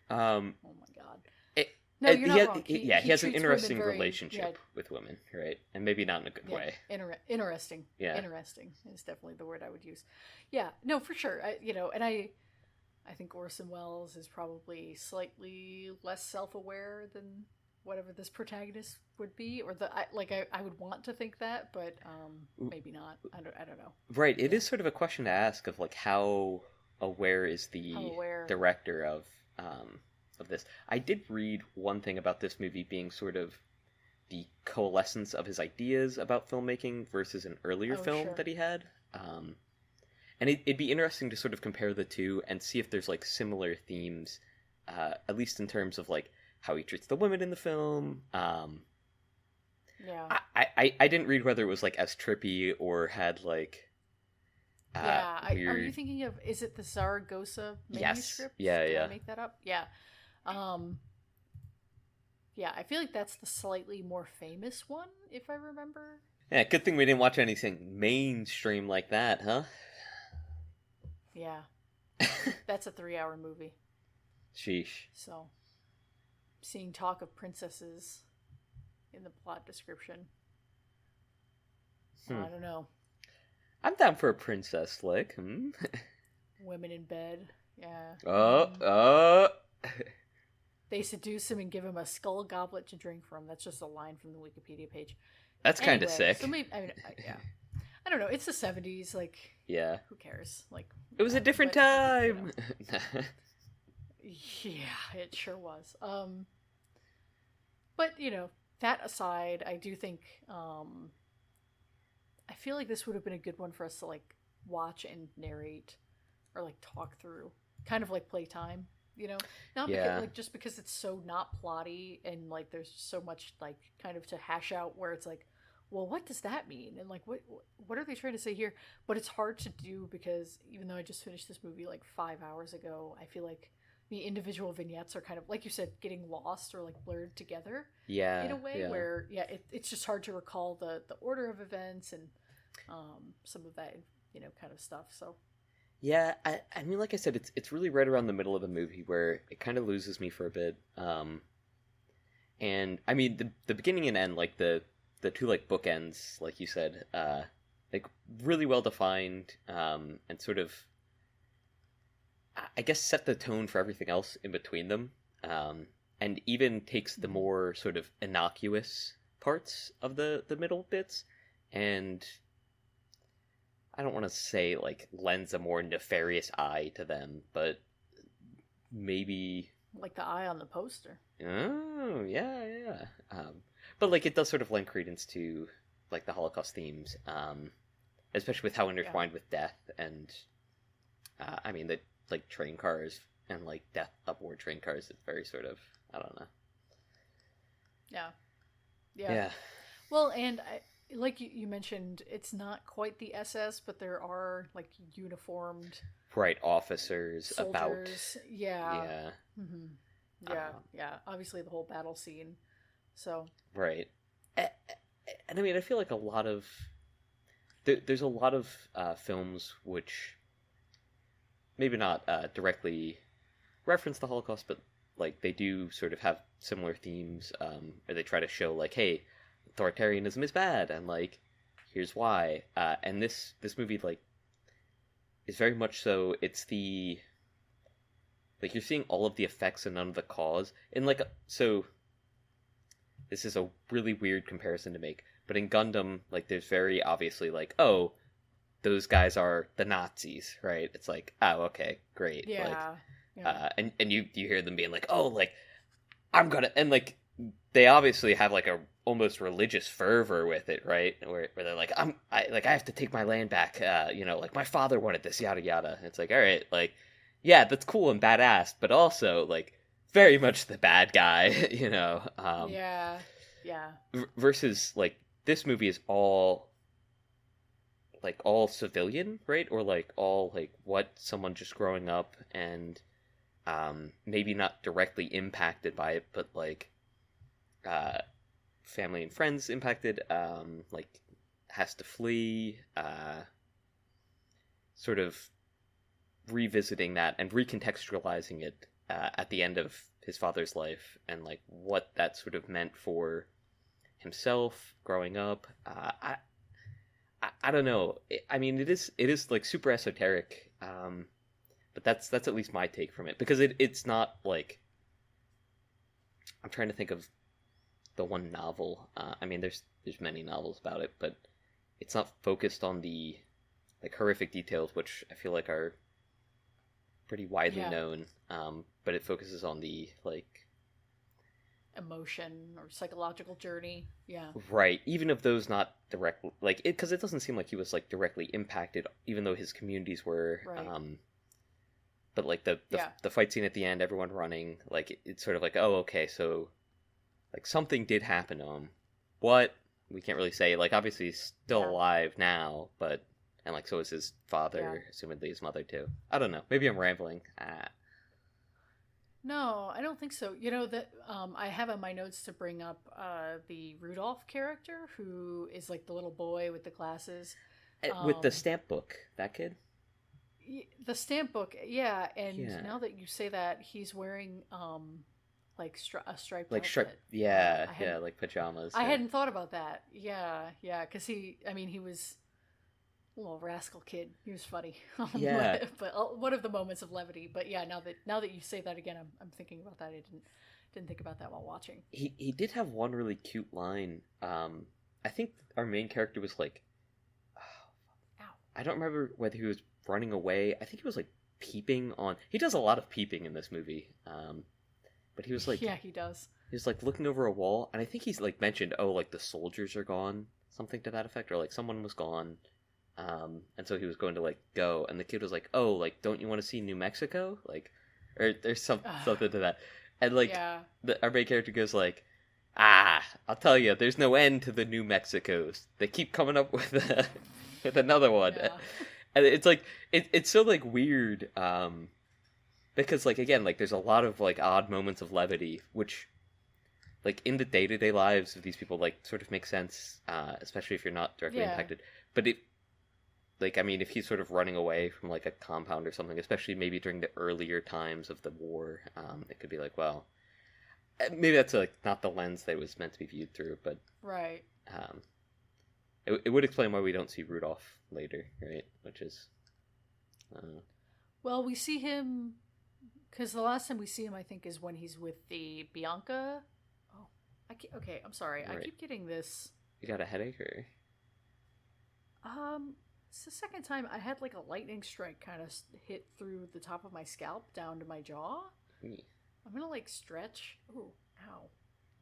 oh my god. No, you're not wrong.
He has an interesting relationship with women, right? And maybe not in a good way.
Interesting. Yeah. Interesting is definitely the word I would use. Yeah, no, for sure. I think Orson Welles is probably slightly less self-aware than whatever this protagonist would be, or I would want to think that, but maybe not. I don't know.
Right. It is sort of a question to ask of like how aware is the director of this. I did read one thing about this movie being sort of the coalescence of his ideas about filmmaking versus an earlier film that he had. And it'd be interesting to sort of compare the two and see if there's like similar themes, at least in terms of like how he treats the women in the film.
Yeah.
I didn't read whether it was like as trippy or had like weird...
Are you thinking of, is it the Zaragoza manuscript?
Yes.
Did I make that up? Yeah. Yeah, I feel like that's the slightly more famous one, if I remember.
Yeah, good thing we didn't watch anything mainstream like that, huh?
Yeah. That's a 3-hour movie.
Sheesh.
So, seeing talk of princesses in the plot description. I don't know.
I'm down for a princess flick.
Women in bed. Yeah. They seduce him and give him a skull goblet to drink from. That's just a line from the Wikipedia page.
That's kind of sick.
So maybe, I don't know. It's the 70s. Like,
yeah.
Who cares? Like,
it was a different time.
Yeah, it sure was. But that aside, I do think I feel like this would have been a good one for us to like watch and narrate or like talk through, kind of like playtime. Not because, like, just because it's so not plotty and like there's so much like kind of to hash out where it's like, well, what does that mean? And like, what are they trying to say here? But it's hard to do because even though I just finished this movie like 5 hours ago, I feel like the individual vignettes are kind of, like you said, getting lost or like blurred together.
Yeah.
In a way where, it's just hard to recall the order of events and some of that, kind of stuff. So.
Yeah, I mean, like I said, it's really right around the middle of the movie where it kind of loses me for a bit. And I mean, the beginning and end, like the two like bookends, like you said, like really well defined, and sort of, I guess, set the tone for everything else in between them. And even takes the more sort of innocuous parts of the middle bits, and I don't want to say like lends a more nefarious eye to them, but maybe
like the eye on the poster.
Oh yeah. But like it does sort of lend credence to like the Holocaust themes, especially with how intertwined with death and I mean the like train cars and like death aboard train cars. It's very sort of, I don't know. Yeah.
Well, and like you mentioned, it's not quite the SS, but there are like uniformed
officers
soldiers.
About
yeah. Obviously the whole battle scene. So
right, and I mean I feel like a lot of there's a lot of films which maybe not directly reference the Holocaust, but like they do sort of have similar themes, or they try to show like, hey, authoritarianism is bad, and like here's why. And this movie like is very much so. It's the like you're seeing all of the effects and none of the cause. And like so, this is a really weird comparison to make, but in Gundam, like there's very obviously like, oh, those guys are the Nazis, right? It's like, oh, okay, great.
Yeah.
And you hear them being like, oh, like I'm gonna, and like they obviously have like a almost religious fervor with it, right? Where they're like, I have to take my land back. Like my father wanted this, yada yada. It's like, all right, like, yeah, that's cool and badass, but also like very much the bad guy,
Yeah.
Versus like this movie is all civilian, right? Or like all like what someone just growing up and maybe not directly impacted by it, but like family and friends impacted, like has to flee, sort of revisiting that and recontextualizing it at the end of his father's life and like what that sort of meant for himself growing up. I don't know. I mean, it is like super esoteric, but that's at least my take from it, because it's not like, I'm trying to think of the one novel. I mean, there's many novels about it, but it's not focused on the like horrific details, which I feel like are pretty widely known. But it focuses on the like
emotion or psychological journey. Yeah.
Right. Even if those not directly like it, because it doesn't seem like he was like directly impacted, even though his communities were.
Right.
But like the fight scene at the end, everyone running, like it's sort of like, oh, okay, so like something did happen to him. What? We can't really say. Like obviously he's still alive now, but and like so is his father, assumedly his mother too. I don't know. Maybe I'm rambling.
No, I don't think so. That I have on my notes to bring up the Rudolph character, who is like the little boy with the glasses.
With the stamp book, that kid?
The stamp book, yeah. And now that you say that, he's wearing like a striped outfit.
Like pajamas.
I hadn't thought about that. Yeah, because he was a little rascal kid. He was funny. But one of the moments of levity. But yeah, now that you say that again, I'm thinking about that. I didn't think about that while watching.
He did have one really cute line. I think our main character was like, I don't remember whether he was running away. I think he was like peeping on. He does a lot of peeping in this movie. But he was like,
yeah, he does.
He was like looking over a wall, and I think he's like mentioned, oh, like the soldiers are gone, something to that effect, or like someone was gone. And so he was going to like go, and the kid was like, "Oh, like don't you want to see New Mexico?" Like, or there's something to that, and like our main character goes like, I'll tell you, there's no end to the New Mexicos. They keep coming up with with another one, and it's like it's so like weird, because like again, like there's a lot of like odd moments of levity, which like in the day-to-day lives of these people like sort of make sense, especially if you're not directly impacted. But it, like, I mean, if he's sort of running away from like a compound or something, especially maybe during the earlier times of the war, it could be like, well, maybe that's like not the lens that it was meant to be viewed through, but
right.
It would explain why we don't see Rudolph later, right? Which is,
well, we see him because the last time we see him, I think, is when he's with the Bianca. Oh, okay. I'm sorry. Right. I keep getting this.
You got a headache, or?
It's the second time I had like a lightning strike kind of hit through the top of my scalp down to my jaw. I'm gonna like stretch. Ooh, ow.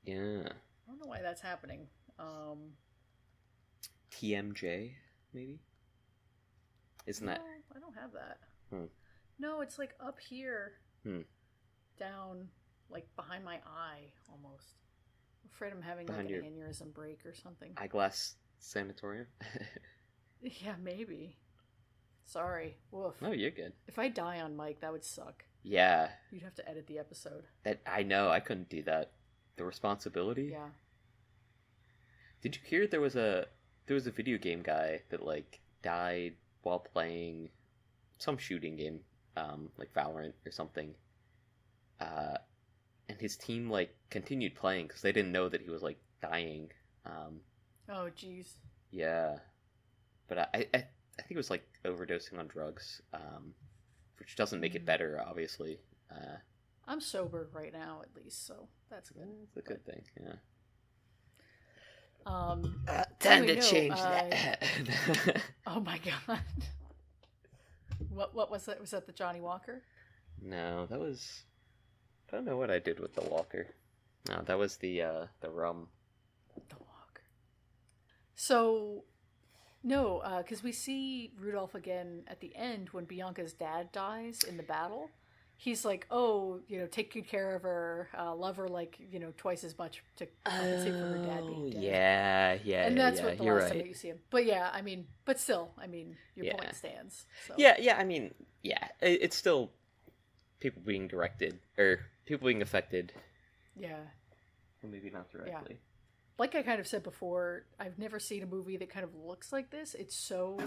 Yeah.
I don't know why that's happening.
TMJ, maybe? Isn't that?
I don't have that. No, it's like up here. Down, like behind my eye, almost. I'm afraid I'm having behind like an aneurysm break or something.
Hourglass Sanatorium?
Yeah, maybe. Sorry. Woof.
No, you're good.
If I die on mic, that would suck.
Yeah.
You'd have to edit the episode.
That I know, I couldn't do that. The responsibility?
Yeah.
Did you hear there was a video game guy that like died while playing some shooting game, like Valorant or something. And his team like continued playing because they didn't know that he was like dying.
Oh jeez.
Yeah. But I think it was like overdosing on drugs, which doesn't make it better, obviously.
I'm sober right now, at least, so that's good.
That's a good thing, yeah.
Time to change that. Oh my god. What was that? Was that the Johnny Walker?
No, that was. I don't know what I did with the Walker. No, that was the rum.
The Walker. So, no, because we see Rudolph again at the end when Bianca's dad dies in the battle. He's like, oh, take good care of her, love her like, twice as much to compensate for her dad being dead.
Yeah.
And that's what the last time that you see him. But yeah, I mean, but still, I mean, your point stands. So.
Yeah, I mean, yeah, it's still people being directed, or people being affected.
Yeah.
Well, maybe not directly.
Yeah. Like I kind of said before, I've never seen a movie that kind of looks like this. It's so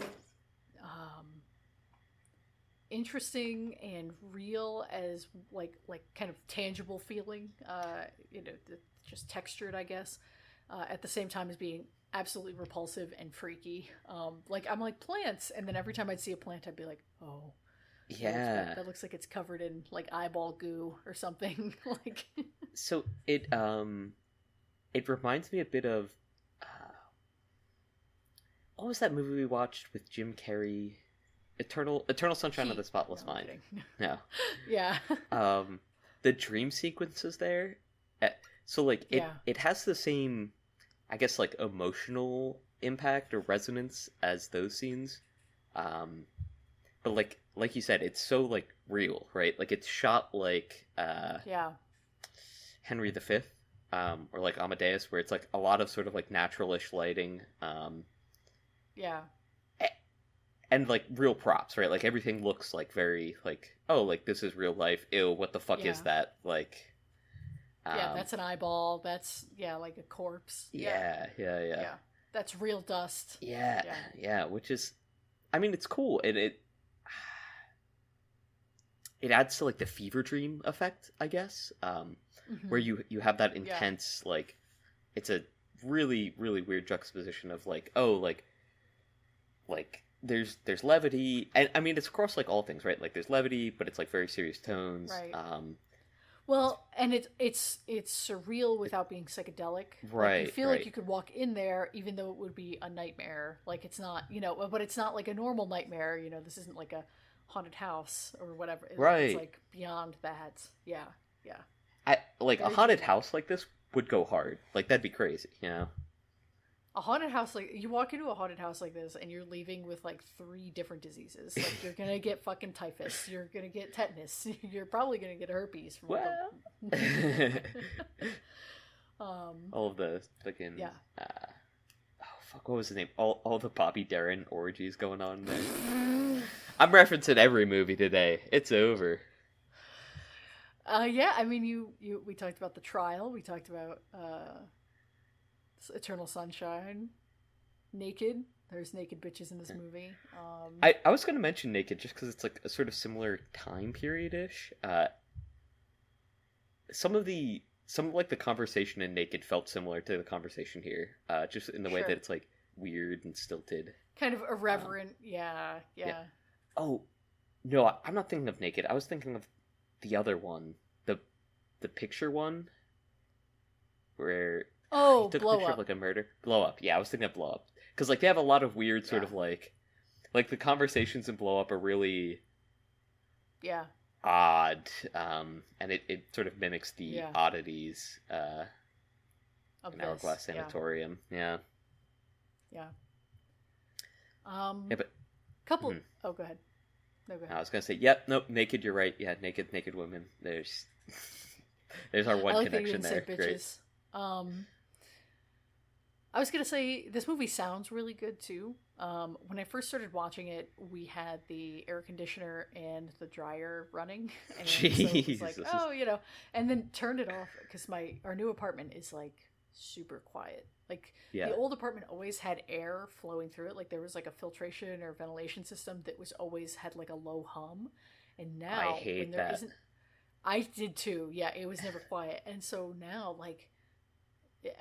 interesting and real as like kind of tangible feeling, just textured, I guess, at the same time as being absolutely repulsive and freaky. Like I'm like plants, and then every time I'd see a plant, I'd be like, oh,
yeah,
that looks like it's covered in like eyeball goo or something. Like,
so it reminds me a bit of what was that movie we watched with Jim Carrey? Eternal Sunshine of the Spotless Mind. No.
Yeah.
The dream sequences there. So like it has the same, I guess, like emotional impact or resonance as those scenes. But like you said, it's so like real, right? Like it's shot like Henry V, or like Amadeus, where it's like a lot of sort of like naturalish lighting.
Yeah.
And, like, real props, right? Like, everything looks, like, very, like, oh, like, this is real life. Ew, what the fuck is that? Like...
yeah, that's an eyeball. That's, like, a corpse.
Yeah.
That's real dust.
Yeah, which is... I mean, it's cool. It adds to, like, the fever dream effect, I guess. Where you have that intense, like... It's a really, really weird juxtaposition of, like, oh, like... There's levity, and I mean it's across like all things, right? Like there's levity, but it's like very serious tones.
Right. Well, and it's surreal without being psychedelic.
Right.
Like, you feel like you could walk in there, even though it would be a nightmare. Like it's not, but it's not like a normal nightmare. This isn't like a haunted house or whatever.
Right.
It's like beyond that. Yeah.
Like very a haunted house like this would go hard. Like that'd be crazy,
A haunted house, like, you walk into a haunted house like this and you're leaving with like 3 different diseases. Like you're gonna get fucking typhus, you're gonna get tetanus, you're probably gonna get herpes from
all of the fucking what was his name? All the Bobby Darin orgies going on there. I'm referencing every movie today. It's over.
Yeah, I mean, we talked about the trial. We talked about Eternal Sunshine, Naked. There's naked bitches in this movie.
I was going to mention Naked just because it's like a sort of similar time period-ish. Some of the conversation in Naked felt similar to the conversation here, just in the way that it's like weird and stilted,
kind of irreverent. Yeah.
Oh no, I'm not thinking of Naked. I was thinking of the other one, the picture one, where he took
Blow
a picture
Up.
of like a murder. Blow Up. Yeah, I was thinking of Blow Up because like they have a lot of weird sort of like the conversations in Blow Up are really odd, and it sort of mimics the oddities in Hourglass Sanatorium. Yeah. But
couple. Oh, go ahead. No, go ahead.
I was gonna say, yep, nope, Naked. You're right. Yeah, naked women. There's our one
I like
connection
that you
there.
didn't say bitches. Great. I was gonna say this movie sounds really good too. When I first started watching it, we had the air conditioner and the dryer running, and
Jesus.
so it was like, and then turned it off because our new apartment is like super quiet. Like the old apartment always had air flowing through it, like there was like a filtration or ventilation system that was always had like a low hum, and now
I hate
when there
that.
isn't, I did too. Yeah, it was never quiet, and so now like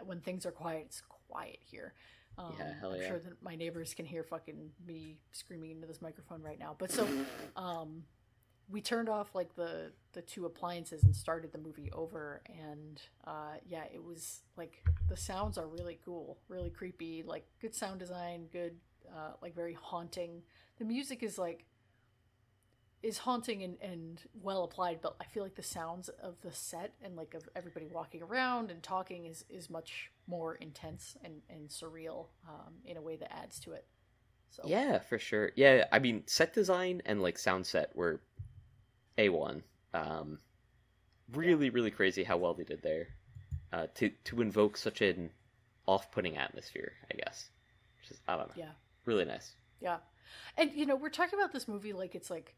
when things are quiet, it's quiet here.
Hell
I'm
yeah.
sure that my neighbors can hear fucking me screaming into this microphone right now. But so we turned off like the two appliances and started the movie over, and it was like the sounds are really cool, really creepy, like good sound design, good like very haunting. The music is haunting and well applied, but I feel like the sounds of the set and like of everybody walking around and talking is much more intense and surreal in a way that adds to it. So
yeah, for sure. Yeah, I mean, set design and like sound set were A1. Really crazy how well they did there to invoke such an off-putting atmosphere, I guess. Which is, I don't know. Yeah. Really nice.
Yeah. And we're talking about this movie like it's like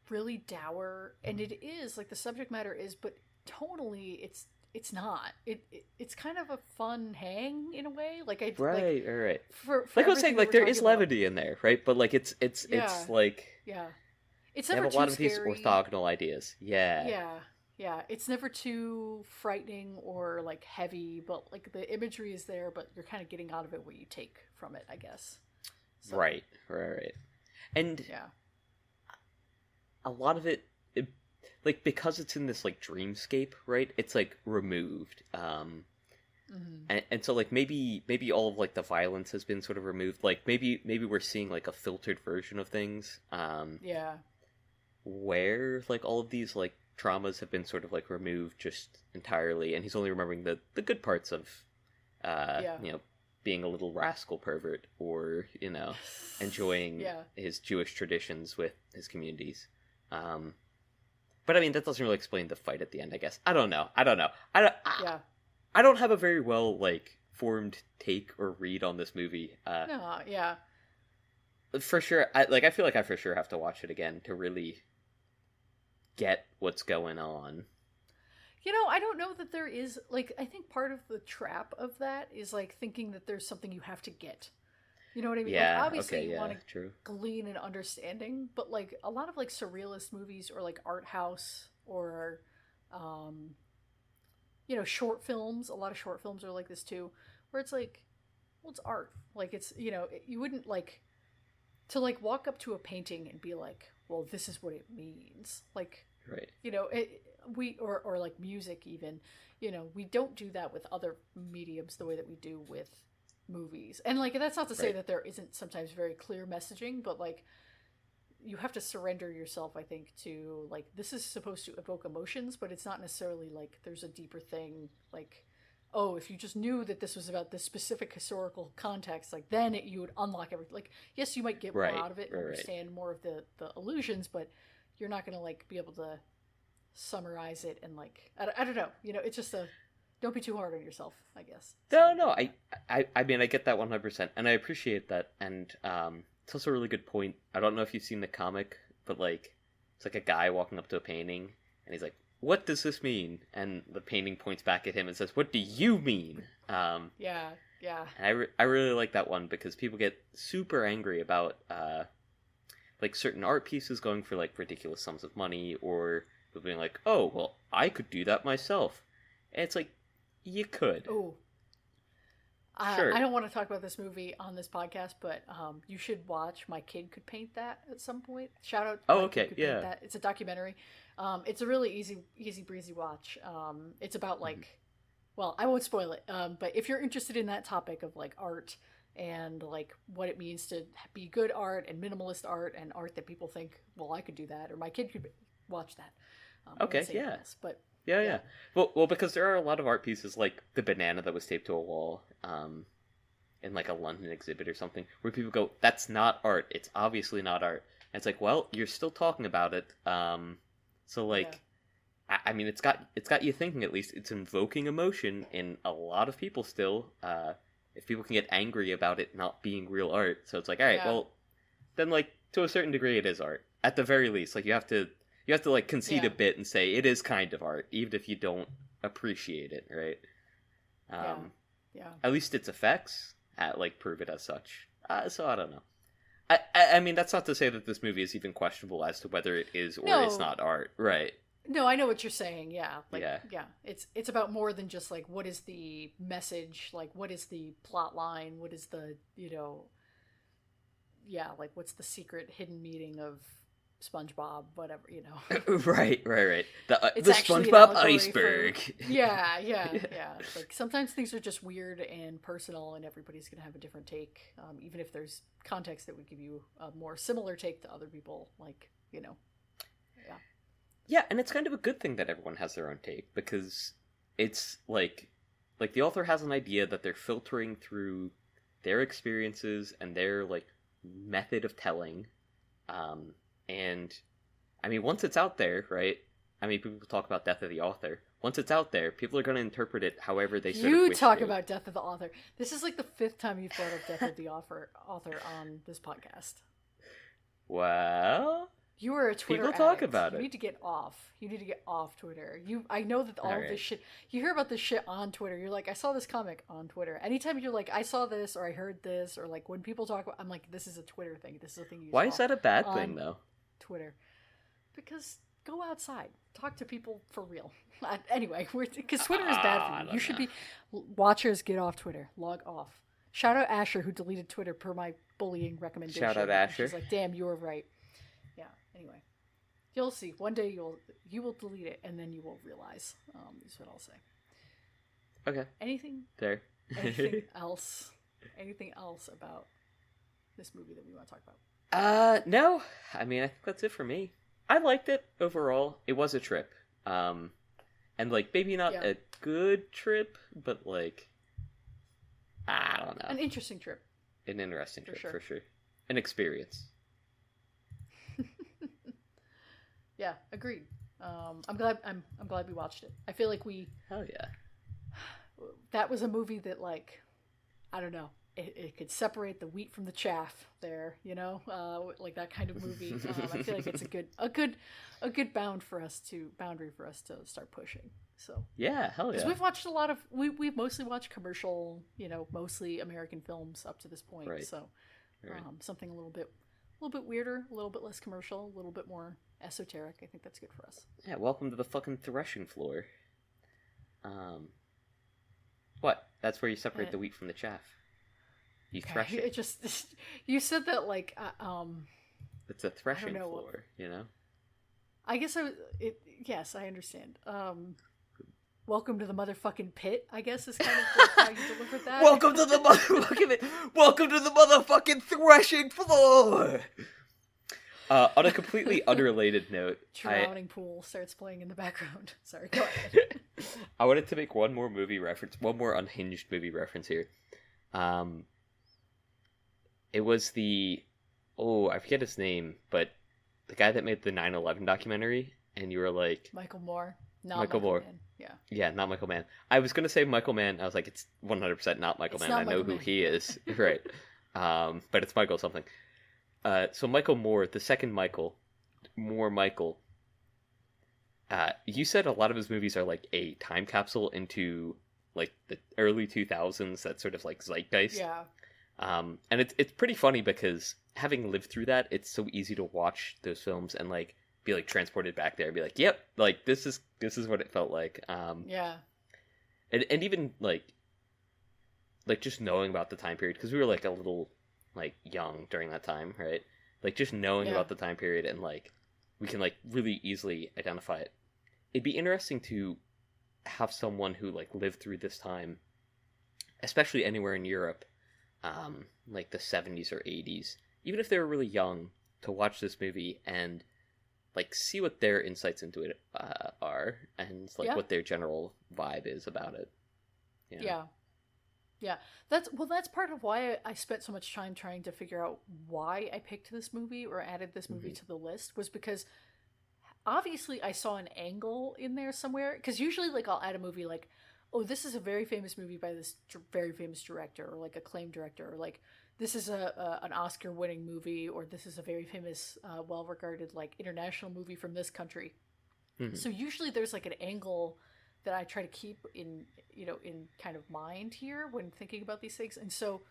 really dour, and it is, like the subject matter is, but tonally it's not. It's kind of a fun hang in a way. Like
right.
For
like I was saying, like there is levity in there, right? But like it's like
it's
never
never
have a lot
too
of these
scary.
orthogonal ideas.
Yeah. It's never too frightening or like heavy, but like the imagery is there, but you're kind of getting out of it what you take from it, I guess. So,
right. And a lot of it, like because it's in this like dreamscape, right? It's like removed, and so like maybe all of like the violence has been sort of removed. Like maybe we're seeing like a filtered version of things. Where like all of these like traumas have been sort of like removed just entirely, and he's only remembering the good parts of, being a little rascal pervert, or enjoying his Jewish traditions with his communities. But I mean, that doesn't really explain the fight at the end, I guess. I don't know. I don't have a very well like formed take or read on this movie. For sure, I feel like I for sure have to watch it again to really get what's going on.
I don't know that there is, like, I think part of the trap of that is like thinking that there's something you have to get. You know what I mean?
Yeah,
like, obviously you want
to
glean an understanding, but like a lot of like surrealist movies or like art house or short films, a lot of short films are like this too, where it's like, well, it's art. Like it's, you wouldn't like to like walk up to a painting and be like, well, this is what it means. Like,
right.
Or like music even, we don't do that with other mediums the way that we do with movies. And like that's not to say that there isn't sometimes very clear messaging, but like you have to surrender yourself, I think, to like this is supposed to evoke emotions, but it's not necessarily like there's a deeper thing, like, oh, if you just knew that this was about this specific historical context, like then you would unlock everything. Like, yes, you might get more out of it and understand more of the illusions, but you're not going to like be able to summarize it and like I don't know, it's just don't be too hard on yourself, I guess.
No, I mean I get that 100%, and I appreciate that, and it's also a really good point. I don't know if you've seen the comic, but like it's like a guy walking up to a painting and he's like, what does this mean? And the painting points back at him and says, what do you mean?
Yeah.
And I really like that one because people get super angry about like certain art pieces going for like ridiculous sums of money, or people being like, oh, well, I could do that myself. And it's like, you could.
Oh.
Sure.
I don't want to talk about this movie on this podcast, but you should watch My Kid Could Paint That at some point. Shout out to My Kid Could Paint That. It's a documentary. It's a really easy breezy watch. It's about like, well, I won't spoil it, but if you're interested in that topic of like art and like what it means to be good art and minimalist art and art that people think, well, I could do that, or my kid could watch that.
Okay, yeah.
Else, but
Yeah. Well, because there are a lot of art pieces like the banana that was taped to a wall in like a London exhibit or something, where people go, that's not art. It's obviously not art. And it's like, well, you're still talking about it. So like, I mean, it's got you thinking at least. It's invoking emotion in a lot of people still. If people can get angry about it not being real art. So it's like, all right, well, then like to a certain degree it is art. At the very least, like you have to like concede a bit and say it is kind of art, even if you don't appreciate it, right? At least its effects like prove it as such. So I don't know. I mean, that's not to say that this movie is even questionable as to whether it is or is not art, right?
No, I know what you're saying. Yeah, like it's about more than just like what is the message, like what is the plot line, what is the like what's the secret hidden meaning of SpongeBob, whatever,
right. The SpongeBob iceberg.
Yeah. Like sometimes things are just weird and personal, and everybody's gonna have a different take, even if there's context that would give you a more similar take to other people. Like
Yeah, and it's kind of a good thing that everyone has their own take, because it's like the author has an idea that they're filtering through their experiences and their like method of telling. And I mean, once it's out there, right? I mean, people talk about death of the author. Once it's out there, people are going to interpret it however they sort of wish
talk
to.
About death of the author. This is like the 5th time you've brought up death of the author on this podcast.
Well,
you are a Twitter
people talk
addict.
about it.
You need to get off. You need to get off Twitter. I know that all of this shit. You hear about this shit on Twitter. You're like, I saw this comic on Twitter. Anytime you're like, I saw this or I heard this, or like when people talk about, I'm like, this is a Twitter thing. This is a thing you.
Why is that a bad thing though?
Twitter, because go outside, talk to people for real. Anyway, because Twitter is bad for you. You should be watchers. Get off Twitter. Log off. Shout out Asher, who deleted Twitter per my bullying recommendation.
Shout out Asher.
She's like, damn, you were right. Yeah. Anyway, you'll see. One day you will delete it, and then you will realize. Is what I'll say.
Okay.
Anything
there?
Anything else? Anything else about this movie that we want to talk about?
No. I mean, I think that's it for me. I liked it overall. It was a trip. And like maybe not a good trip, but like I don't know.
An interesting trip.
An interesting trip for sure. An experience.
Yeah, agreed. I'm glad we watched it. I feel like
Hell yeah.
That was a movie that like I don't know. It could separate the wheat from the chaff there, like that kind of movie. I feel like it's a good boundary for us to start pushing. So
yeah, hell yeah. Because
we've watched a lot of we've mostly watched commercial, mostly American films up to this point.
Right.
So something a little bit weirder, a little bit less commercial, a little bit more esoteric. I think that's good for us.
Yeah, welcome to the fucking threshing floor. What? That's where you separate the wheat from the chaff. You thresh it.
It just you said that like
it's a threshing floor,
I guess yes, I understand. Welcome to the motherfucking pit, I guess is kind of like how you delivered that.
Welcome to the motherfucking threshing floor. On a completely unrelated note,
drowning pool starts playing in the background. Sorry, go ahead.
I wanted to make one more unhinged movie reference here. It was I forget his name, but the guy that made the 9/11 documentary, and you were like...
Michael Moore. Not Michael Moore. Mann. Yeah. Yeah,
not Michael Mann. I was going to say Michael Mann. I was like, it's 100% not Michael Mann. I know who he is. Right. But it's Michael something. So Michael Moore, the second Michael, You said a lot of his movies are like a time capsule into like the early 2000s, that sort of like zeitgeist.
Yeah.
And it's pretty funny because having lived through that, it's so easy to watch those films and like be like transported back there and be like, yep, like this is what it felt like.
Yeah.
And even like just knowing about the time period, because we were like a little like young during that time, right? Like just knowing about the time period and like we can like really easily identify it. It'd be interesting to have someone who like lived through this time, especially anywhere in Europe, like the 70s or 80s, even if they were really young, to watch this movie and like see what their insights into it are, and like what their general vibe is about it.
Yeah. That's part of why I spent so much time trying to figure out why I picked this movie or added this movie to the list, was because obviously I saw an angle in there somewhere. Because usually like I'll add a movie like, oh, this is a very famous movie by this very famous director, or like acclaimed director, or like this is an Oscar-winning movie, or this is a very famous, well-regarded like international movie from this country. Mm-hmm. So usually there's like an angle that I try to keep in kind of mind here when thinking about these things. And so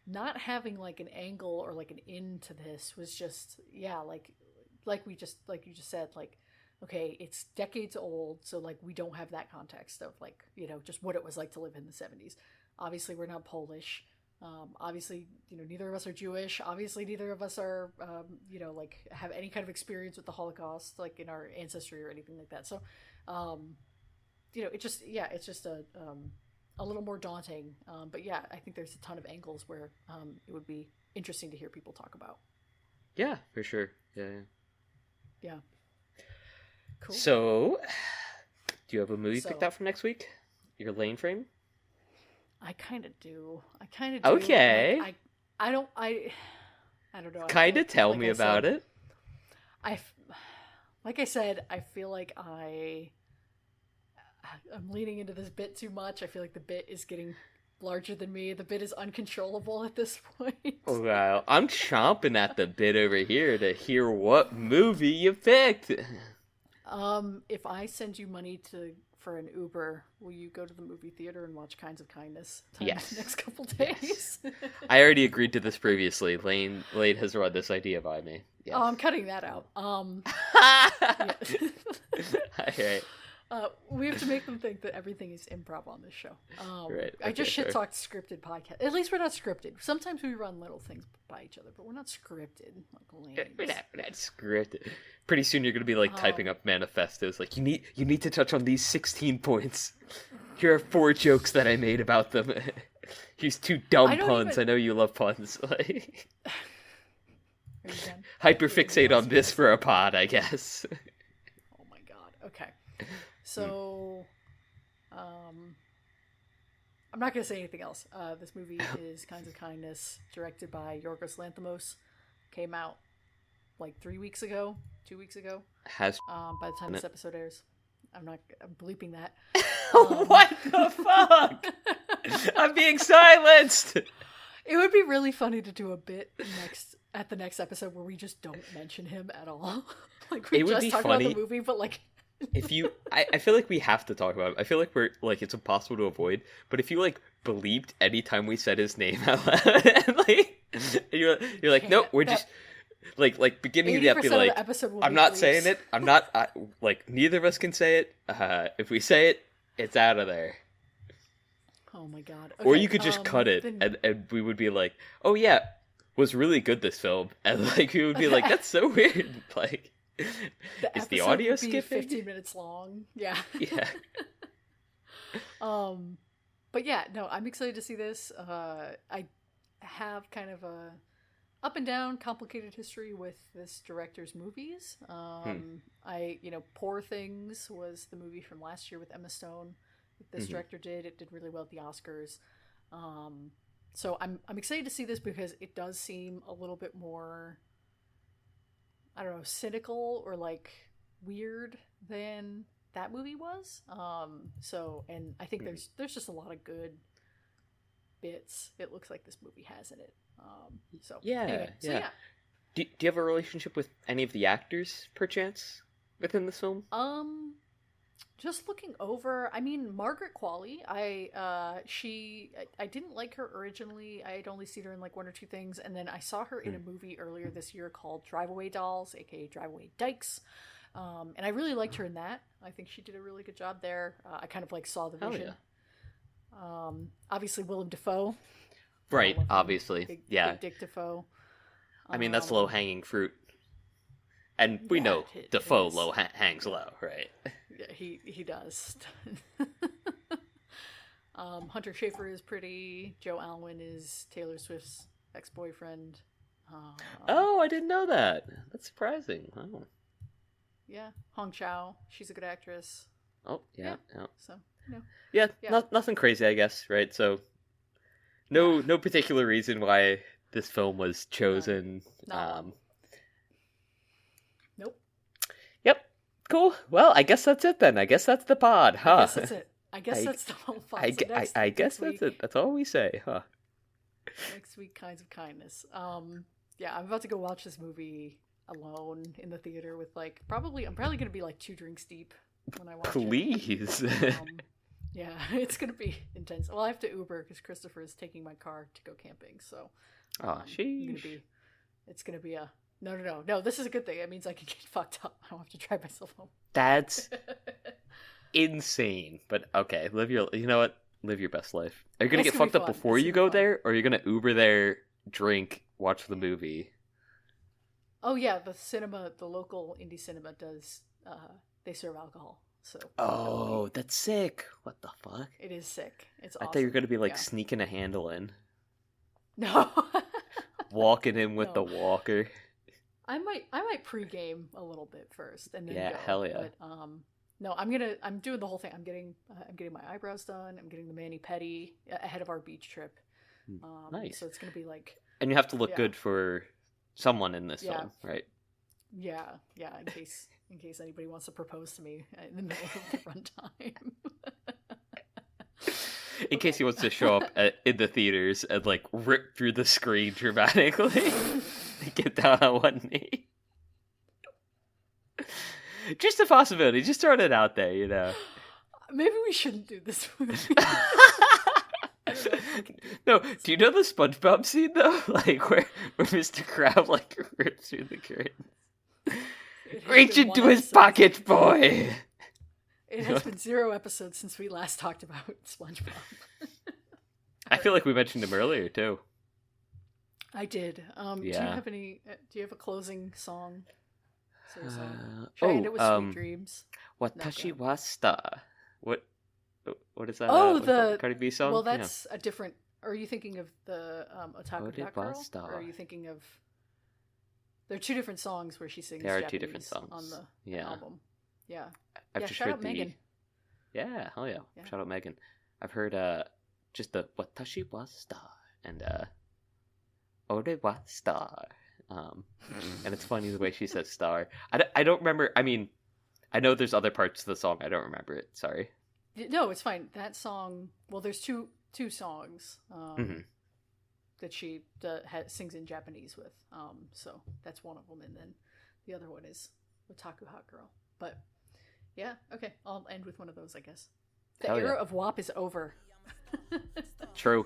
not having like an angle or like an in to this was just, like you just said, like, okay, it's decades old, so like we don't have that context of like, just what it was like to live in the 70s. Obviously we're not Polish. Obviously, neither of us are Jewish. Obviously neither of us are, like have any kind of experience with the Holocaust, like in our ancestry or anything like that. So, it's just a little more daunting. But yeah, I think there's a ton of angles where it would be interesting to hear people talk about.
Yeah, for sure. Yeah.
Cool.
So, do you have a movie picked out for next week? Your lane frame?
I kind of do.
Okay.
Like, I don't know.
Kind of tell me about it.
Like I said, I feel like I'm leaning into this bit too much. I feel like the bit is getting larger than me. The bit is uncontrollable at this point.
Wow, I'm chomping at the bit over here to hear what movie you picked.
If I send you money for an Uber, will you go to the movie theater and watch Kinds of Kindness?
Yes.
The next couple days. Yes.
I already agreed to this previously. Lane has run this idea by me. Yes.
Oh, I'm cutting that out.
Okay.
We have to make them think that everything is improv on this show.
Right. Okay,
I just shit-talked scripted podcast. At least we're not scripted. Sometimes we run little things by each other, but we're not scripted.
We're not scripted. Pretty soon you're going to be like typing up manifestos. Like, you need to touch on these 16 points. Here are 4 jokes that I made about them. Here's 2 dumb puns. I know you love puns. Like, hyperfixate on this for a pod, I guess.
Oh my god. Okay. So, I'm not going to say anything else. This movie is Kinds of Kindness, directed by Yorgos Lanthimos. Came out like 2 weeks ago. By the time this episode airs. I'm bleeping that.
What the fuck? I'm being silenced!
It would be really funny to do a bit at the next episode where we just don't mention him at all. Like, we just talk about the movie, but like...
I feel like we have to talk about it. I feel like we're like, it's impossible to avoid. But if you like bleeped anytime we said his name out loud, and like you're like, nope, we're just like beginning of the episode, I'm not saying it. I'm not like, neither of us can say it. If we say it, it's out of there.
Oh my god. Okay,
or you could just cut it, and we would be like, oh yeah, was really good, this film, and like we would be like, that's so weird, like. Is the audio skipping?
15 minutes long. Yeah.
Yeah.
But yeah, no, I'm excited to see this. I have kind of a up and down, complicated history with this director's movies. Poor Things was the movie from last year with Emma Stone. This director did. It did really well at the Oscars. So I'm excited to see this because it does seem a little bit more, I don't know, cynical or like weird than that movie was. And I think there's just a lot of good bits it looks like this movie has in it. Anyway. Do
you have a relationship with any of the actors, perchance, within this film?
Just looking over, I mean, Margaret Qualley, I didn't like her originally. I had only seen her in like one or two things, and then I saw her in a movie earlier this year called Drive-Away Dolls, aka Drive-Away Dykes, and I really liked her in that. I think she did a really good job there. I kind of like saw the vision. Yeah. Obviously Willem Dafoe.
Right, obviously.
Big Dick Dafoe.
I mean, that's low-hanging fruit. And we know Dafoe hangs low, right?
Yeah, he does. Hunter Schafer is pretty. Joe Alwyn is Taylor Swift's ex-boyfriend.
Oh, I didn't know that. That's surprising. Oh.
Yeah, Hong Chow. She's a good actress.
Oh, yeah.
So,
Yeah, nothing crazy, I guess, right? So, no particular reason why this film was chosen.
Nope.
Yep. Cool. Well, I guess that's it then. I guess that's the pod, huh?
I guess that's it. I guess that's the whole pod.
I guess that's it. That's all we say, huh?
Next week, Kinds of Kindness. Yeah, I'm about to go watch this movie alone in the theater with I'm probably gonna be like 2 drinks deep when I watch it.
Please.
Yeah, it's gonna be intense. Well, I have to Uber because Christopher is taking my car to go camping, so.
Sheesh.
It's gonna be a no. This is a good thing. It means I can get fucked up. I don't have to drive myself home.
That's insane. But okay, live your best life. Are you gonna get fucked up before you go there, or are you gonna Uber there, drink, watch the movie?
Oh yeah, the local indie cinema does. They serve alcohol. So.
Oh, that's sick. What the fuck?
It is sick. It's awesome.
I thought you were gonna be sneaking a handle in.
No.
Walking in with the walker.
I might pregame a little bit first and then go.
Hell yeah.
But, no, I'm doing the whole thing. I'm getting my eyebrows done. I'm getting the mani-pedi ahead of our beach trip.
Nice.
So it's gonna be
and you have to look good for someone in this film, right?
Yeah. In case anybody wants to propose to me in the middle of the runtime.
In case he wants to show up in the theaters and rip through the screen dramatically, get down on one knee. Just a possibility. Just throwing it out there,
Maybe we shouldn't do this movie.
No, do you know the SpongeBob scene though? Where Mr. Crab rips through the curtain. Reach into his pocket, boy.
It has been 0 episodes since we last talked about SpongeBob.
I feel like we mentioned him earlier too.
I did. Do you have any? Do you have a closing song? Should I end it with Sweet Dreams?
Watashi wa star. What is that?
Oh,
the Cardi B song.
Well, that's a different. Are you thinking of the Otaku Cat Girl? Or are you thinking of? There are 2 different songs where she sings.
There are
Japanese
2 different songs
on the album. Yeah.
I've just
shout
heard
out Megan.
Yeah, hell yeah. Shout out Megan. I've heard just the Watashi wa star and Ore wa star. And it's funny the way she says star. I don't remember. I mean, I know there's other parts of the song. I don't remember it. Sorry.
No, it's fine. That song. Well, there's two songs that she sings in Japanese with. So that's one of them, and then the other one is Otaku Hot Girl. But yeah, okay. I'll end with one of those, I guess. The era of WAP is over.
True.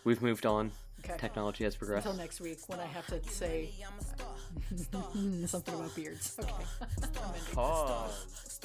We've moved on. Okay. Technology has progressed.
Until next week when I have to say something about beards. Okay.
Pause.